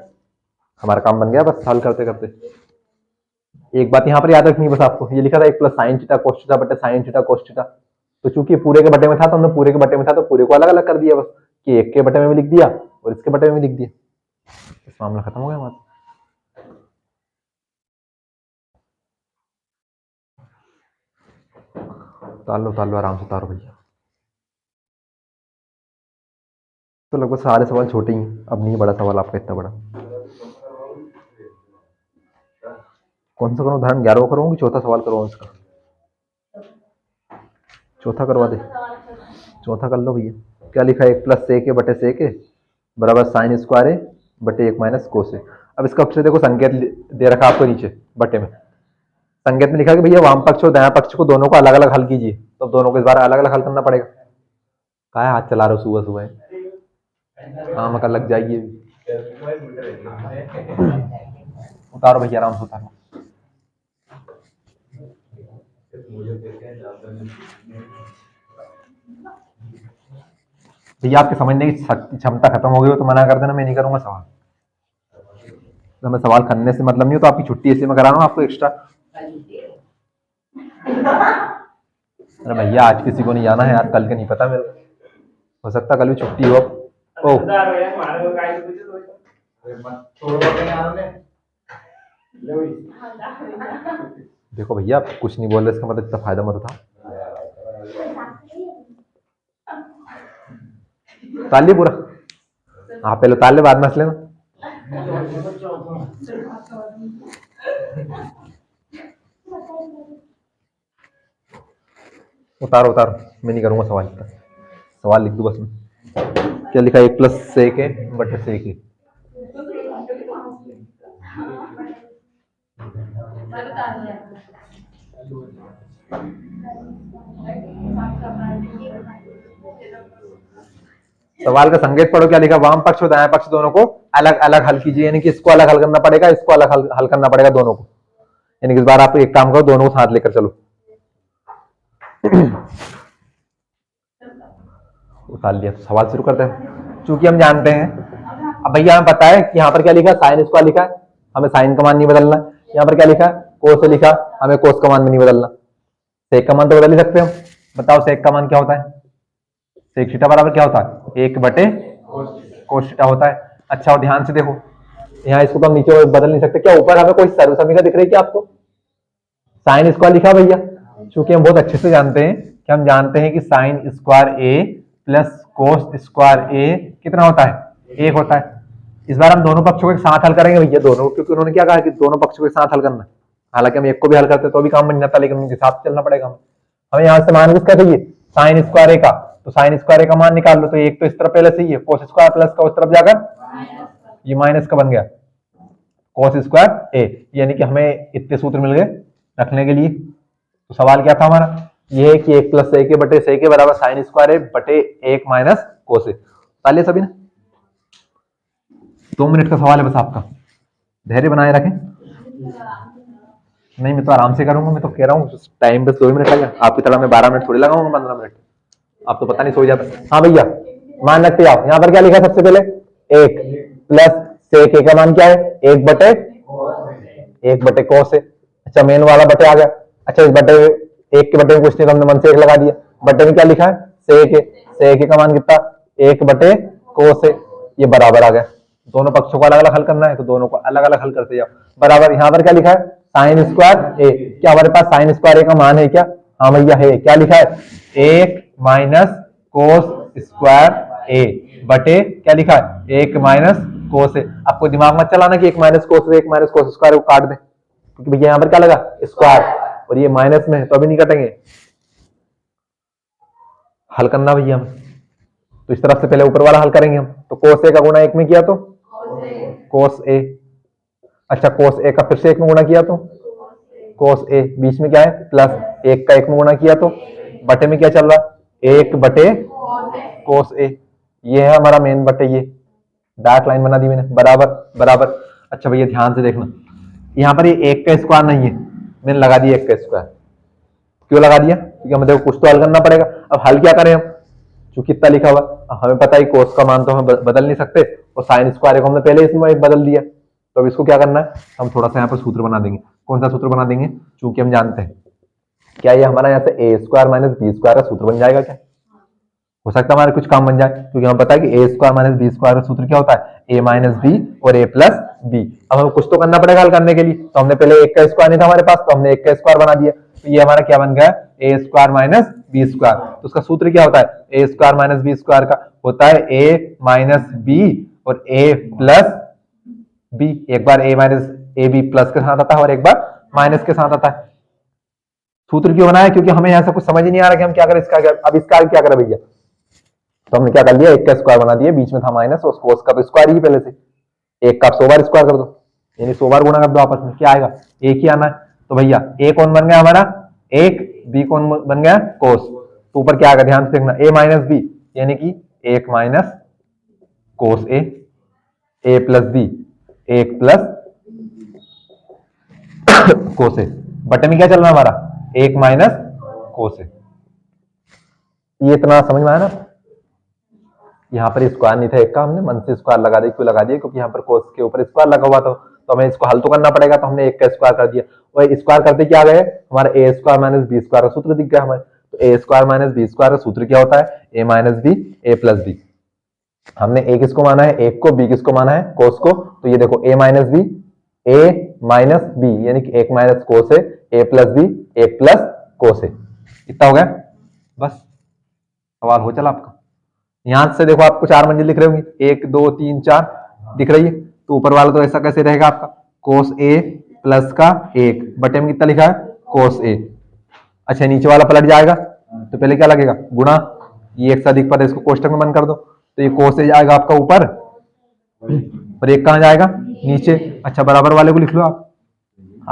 हमारा काम बन गया बस हल करते करते। एक बात यहाँ पर याद रखनी है बस आपको, ये लिखा था 1 plus sine theta cos theta बटे साइन थीटा कोस थीटा। तो चूंकि पूरे के बटे में था तो हमने पूरे के बटे में था तो पूरे को अलग अलग कर दिया बस, कि एक के बटे में भी लिख दिया और इसके बटे में भी लिख दिया, इस मामला खत्म हो गया हमारा। उतार लो आराम से उतारो भैया। तो लगभग सारे सवाल छोटे ही, अब नहीं बड़ा सवाल आपका इतना बड़ा। कौन सा करूँ उदाहरण, 11वां करूँ कि चौथा सवाल करूँ इसका? चौथा करवा दे, चौथा कर लो भैया। क्या लिखा है, 1 प्लस सेक ए बटे सेक ए बराबर साइन स्क्वायर ए बटे 1 माइनस कोस ए। अब इसका फिर देखो संकेत दे रखा आपको नीचे बटे में, संकेत में लिखा कि भैया वाम पक्ष और दाया पक्ष को दोनों को अलग अलग हल कीजिए। तो दोनों को इस बार अलग अलग हल करना पड़ेगा। क्या हाथ चला रहे हो सुबह सुबह, हाँ मकर लग जाएगी। उतारो भैया आराम से उतारो। भैया आपके समझने की क्षमता खत्म हो गई हो तो मना कर देना, मैं नहीं करूंगा सवाल। तो हमें सवाल करने से मतलब नहीं हो तो आपकी छुट्टी इसलिए मैं करा रहा हूँ आपको एक्स्ट्रा। अरे भैया आज किसी को नहीं जाना है यार, कल के नहीं पता मेरे को, हो सकता कल भी छुट्टी हो। ओ देखो भैया कुछ नहीं बोल रहे इसका मतलब इतना फायदा मत उठा। ताल लिया पूरा, हाँ पहले ताल ले बाद में हंस लेना। उतारो उतारो, मैं नहीं करूंगा सवाल का, सवाल लिख दूं बस मैं। क्या लिखा है, 1 प्लस सेक है बटे सेक है। सवाल का संकेत पढ़ो, क्या लिखा, वाम पक्ष और दायां पक्ष दोनों को अलग अलग हल कीजिए, यानी कि इसको अलग हल करना पड़ेगा, इसको अलग हल करना पड़ेगा दोनों को। यानी कि इस बार आप एक काम करो, दोनों को साथ लेकर चलो। उतार लिया, तो सवाल शुरू करते हैं। चूंकि हम जानते हैं, अब भैया हमें पता है कि यहाँ पर क्या लिखा है, साइन स्क्वायर लिखा है, हमें साइन का मान नहीं बदलना। यहाँ पर क्या लिखा है, कोस लिखा, हमें कोस का मान भी नहीं बदलना। सेक का मान तो बदल ही सकते हो। बताओ सेक का मान क्या होता है, सेक थीटा बराबर क्या होता है, 1 बटे कोस थीटा होता है। अच्छा, और ध्यान से देखो, यहाँ इसको तो हम नीचे बदल नहीं सकते। क्या ऊपर हमें कोई सर्वसमीकरण दिख रही है क्या आपको, साइन स्क्वायर लिखा भैया। चूंकि हम बहुत अच्छे से जानते हैं कि हम जानते हैं कि साइन स्क्वायर ए प्लस कोस स्क्वायर ए कितना होता है, 1 होता है। इस बार हम दोनों पक्षों को एक साथ हल करेंगे भैया, दोनों, क्योंकि उन्होंने क्या कहा कि दोनों पक्षों को एक साथ हल करना। हालांकि हम एक को भी हल करते तो भी काम बन जाता, लेकिन उनके साथ चलना पड़ेगा हमें। हमें यहाँ से मान किसका चाहिए, साइन स्क्वायर ए का, तो साइन स्क्वायर ए का मान निकाल लो। तो एक तो इस तरफ पहले से ही है, कोस स्क्वायर प्लस का उस तरफ जाकर ये माइनस का बन गया कोस स्क्वायर ए, यानी कि हमें इतने सूत्र मिल गए रखने के लिए। तो सवाल क्या था हमारा, ये है कि 1 प्लस सेक बटे सेक बराबर साइन स्क्वायर ए बटे 1 माइनस कोस ए। तालिए सभी ने, 2 मिनट का सवाल है बस आपका, धैर्य बनाए रखें। नहीं, मैं तो आराम से करूंगा, मैं तो कह रहा हूँ टाइम बस 2 मिनट लगेगा, आपकी तरह मैं 12 मिनट थोड़ी लगाऊंगा, 15 मिनट। आप तो पता नहीं सो जाता। हाँ भैया, मान रखते आओ। यहाँ पर क्या लिखा सबसे पहले, 1 प्लस सेक ए का मान क्या है, 1 बटे कोस ए। अच्छा, मेन वाला बटे आ गया। अच्छा, इस बटे 1 के बटे में कुछ नहीं, तो हमने मन से 1 लगा दिया। बटे में क्या लिखा है, सेक ए का मान कितना, 1 बटे कोस ए, ये बराबर आ गया। दोनों पक्षों को अलग अलग हल करना है, तो दोनों को अलग अलग हल करते जाओ। बराबर यहाँ पर क्या लिखा है, साइन स्क्वायर ए। क्या हमारे पास साइन स्क्वायर ए का मान है क्या, हाँ भैया है। क्या लिखा है, 1 माइनस कोस स्क्वायर ए बटे क्या लिखा है, 1 माइनस कोस ए। आपको दिमाग मत चलाना कि 1 minus cos, 1 minus cos square को काट दे, क्योंकि भैया यहाँ पर क्या लगा, स्क्वायर, और ये माइनस में है तो अभी नहीं कटेंगे, हल करना भैया हमें। तो इस तरफ से पहले ऊपर वाला हल करेंगे हम। तो कोस ए का गुणा 1 में किया तो कोस ए। अच्छा, कोस ए का फिर से 1 में गुणा किया तो कोस ए, बीच में क्या है प्लस, 1 का 1 में गुणा किया तो बटे में क्या चल रहा है, 1 बटे कोस ए। ये है हमारा मेन बटे, ये डार्क लाइन बना दी मैंने, बराबर बराबर। अच्छा भैया ध्यान से देखना, यहाँ पर ये 1 का स्क्वायर नहीं है, मैंने लगा दिया 1 का स्क्वायर। क्यों लगा दिया, क्योंकि हमें देखो कुछ तो हल करना पड़ेगा। अब हल क्या करें हम, चूंकि कितना लिखा हुआ, हमें पता है कोस का मान तो हम बदल नहीं सकते, और साइन स्क्वायर को हमने पहले इसमें बदल दिया। तो अब इसको क्या करना है, हम थोड़ा सा यहाँ पर सूत्र बना देंगे। कौन सा सूत्र बना देंगे, चूंकि हम जानते हैं, क्या ये हमारा यहाँ से ए स्क्वायर माइनस बी स्क्वायर का सूत्र बन जाएगा क्या, हो सकता है हमारे कुछ काम बन जाए, क्योंकि हमें पता है कि a square minus B square का सूत्र क्या होता है, ए माइनस बी और ए प्लस बी। अब हमें कुछ तो करना पड़ेगा हल करने के लिए, तो हमने पहले 1 का स्क्वायर नहीं था हमारे पास, तो हमने 1 का स्क्वायर बना दिया। तो ये हमारा क्या बन गया, ए स्क्वायर माइनस बी स्क्वायर। तो उसका सूत्र क्या होता है, a square minus B square का होता है ए माइनस बी और ए प्लस बी। एक बार ए माइनस ए बी प्लस के साथ आता है और एक बार माइनस के साथ आता है। सूत्र क्यों बनाया, क्योंकि हमें यहाँ से कुछ समझ ही नहीं आ रहा कि हम क्या करें इसका। अब इसका क्या करें भैया, तो हमने क्या कर लिया, 1 का स्क्वायर बना दिया, बीच में था माइनस, और कोस का तो स्क्वायर ही पहले से, 1 का आप 100 बार स्क्वायर कर दो, यानी 100 बार गुणा कर दो आपस में, क्या आएगा, 1 ही आना है। तो भैया ए कौन बन गया हमारा, 1, बी कौन बन गया, कोस। तो ऊपर क्या आएगा, ध्यान से देखना, ए माइनस बी यानी कि 1 माइनस कोस ए प्लस बी 1 प्लस कोस ए, बटे में क्या चल रहा है हमारा, 1 माइनस कोस ए। ये इतना समझ में आया ना। यहाँ पर स्क्वायर नहीं था 1 का, हमने मन से स्क्वायर लगा दिया। क्यों लगा दिया, क्योंकि यहाँ पर कोस के ऊपर स्क्वायर लगा हुआ था, तो हमें इसको हल तो करना पड़ेगा, तो हमने 1 का स्क्वायर कर दिया। और स्क्वायर करते क्या गए, हमारा ए स्क्वायर माइनस बी स्क्वायर का सूत्र दिख गया हमारे। तो ए स्क्वायर माइनस बी स्क्वायर का सूत्र क्या होता है, ए माइनस बी ए प्लस बी। हमने ए किसको माना है, 1 को, बी किसको माना है, कोस को। तो ये देखो ए माइनस बी ए माइनस बी यानी कि 1 माइनस कोस ए प्लस बी 1 प्लस कोस ए। इतना हो गया बस, सवाल हो चला आपका। यहां से देखो आपको 4 मंजिल दिख रही होंगी, 1 2 3 4 दिख रही है। तो ऊपर वाला तो ऐसा कैसे रहेगा आपका, कोस ए प्लस का 1 बटे में कितना लिखा है, कोस ए। अच्छा, नीचे वाला पलट जाएगा, तो पहले क्या लगेगा, गुणा, ये एक से अधिक पद है, इसको कोष्टक में बंद कर दो, तो ये कोस से जाएगा आपका ऊपर और एक कहाँ जाएगा, नीचे। अच्छा, बराबर वाले को लिख लो आप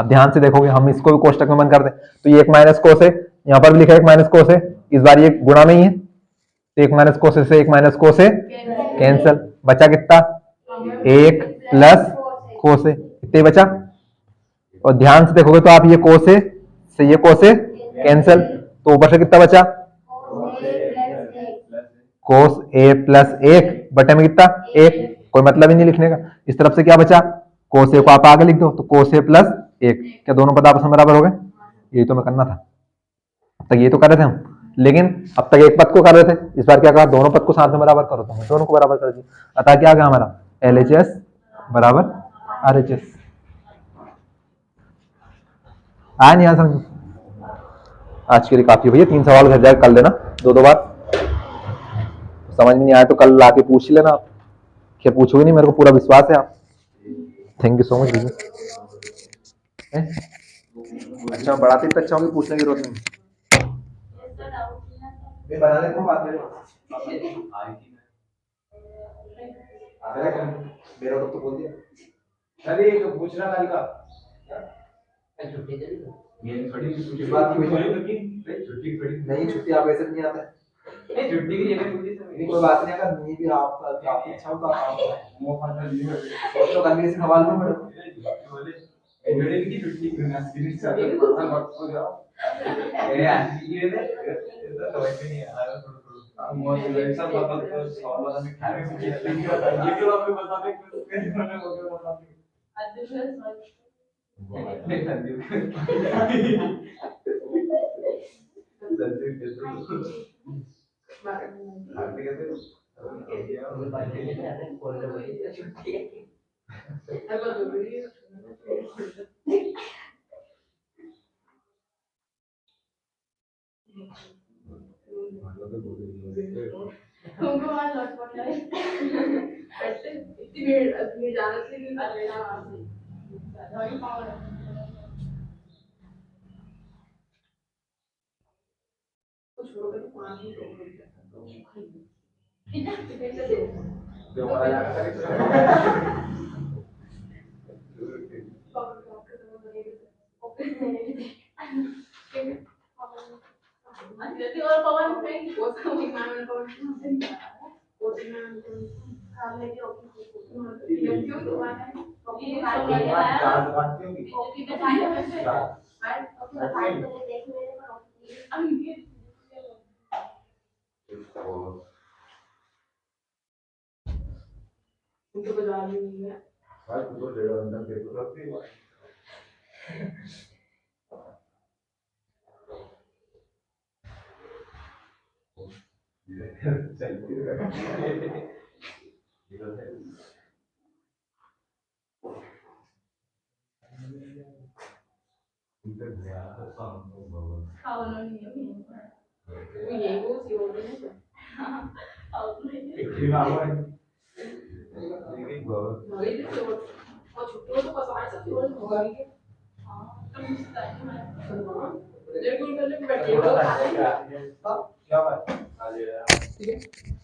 ध्यान से देखोगे, हम इसको भी कोष्टक में बंद कर दें, तो ये एक माइनस कोस है, यहाँ पर भी लिखा है एक माइनस कोस है, इस बार ये गुणा में ही है, तो एक माइनस कोस से एक माइनस कोस है कैंसल, बचा कितना, एक प्लस कोस है, कितने बचा। और ध्यान से देखोगे तो आप ये कोस से ये कोस कैंसल, तो ऊपर से कितना बचा, कोस ए प्लस एक बटे में कितना, एक, कोई मतलब ही नहीं लिखने का। इस तरफ से क्या बचा, कोस ए को आप आगे लिख दो, तो कोस ए प्लस एक, क्या दोनों पद आपस में बराबर हो गए। यही तो मैं करना था, अब तक ये तो कर रहे थे हम, लेकिन अब तक एक पद को कर रहे थे, इस बार क्या कहा, दोनों पद को साथ में बराबर करो, तो हम दोनों को बराबर कर दिए। अतः क्या आ गया हमारा, LHS बराबर RHS। आया नहीं, समझ। आज के लिए काफी है भैया, 3 सवाल घर जाकर कर लेना 2-2 बार, समझ में नहीं आया तो कल लाके पूछ लेना आप, क्या पूछोगे नहीं, मेरे को पूरा विश्वास है आप। थैंक यू सो मच भैया। अच्छा पढ़ाते तो अच्छा होगी, पूछने की जरूरत नहीं। मैं बना लेता हूँ बात में, मेरा तो बोल दिया। अरे तो पूछना कल का नहीं, छुट्टी आप ऐसे नहीं आता है, छुट्टी की जगह नहीं, कोई बात नहीं, अगर नहीं भी आपकी इच्छा हो तो आप तो करने से सवाल में पड़ो की छुट्टी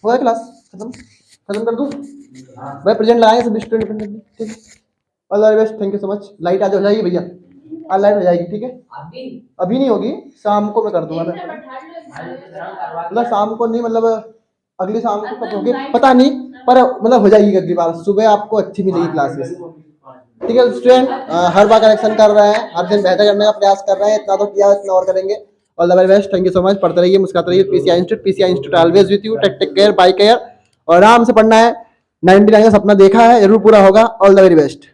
हुआ क्लास खत्म, खत्म कर दूं भाई, प्रेजेंट लगाएंगे सब स्टूडेंट, ठीक है। All the best, thank you so much. Light आज हो जाएगी भैया, आज लाइट हो जाएगी, ठीक है। अभी नहीं होगी, शाम को मैं कर दूंगा, मतलब शाम को नहीं, मतलब अगली शाम को कब होगी पता नहीं, पर मतलब हो जाएगी अगली बार, सुबह आपको अच्छी मिलेगी क्लासेस, ठीक है स्टूडेंट। हर बार करेक्शन कर रहे हैं, हर दिन बेहतर करने का प्रयास कर रहे हैं, इतना तो किया, इतना और करेंगे। All the very best, thank you so much. पढ़ते रहिए, मुस्कुराते रहिए। PCI institute always with you. Take care, bye care, और आराम से पढ़ना है। 99 का सपना देखा है, जरूर पूरा होगा। All the very best.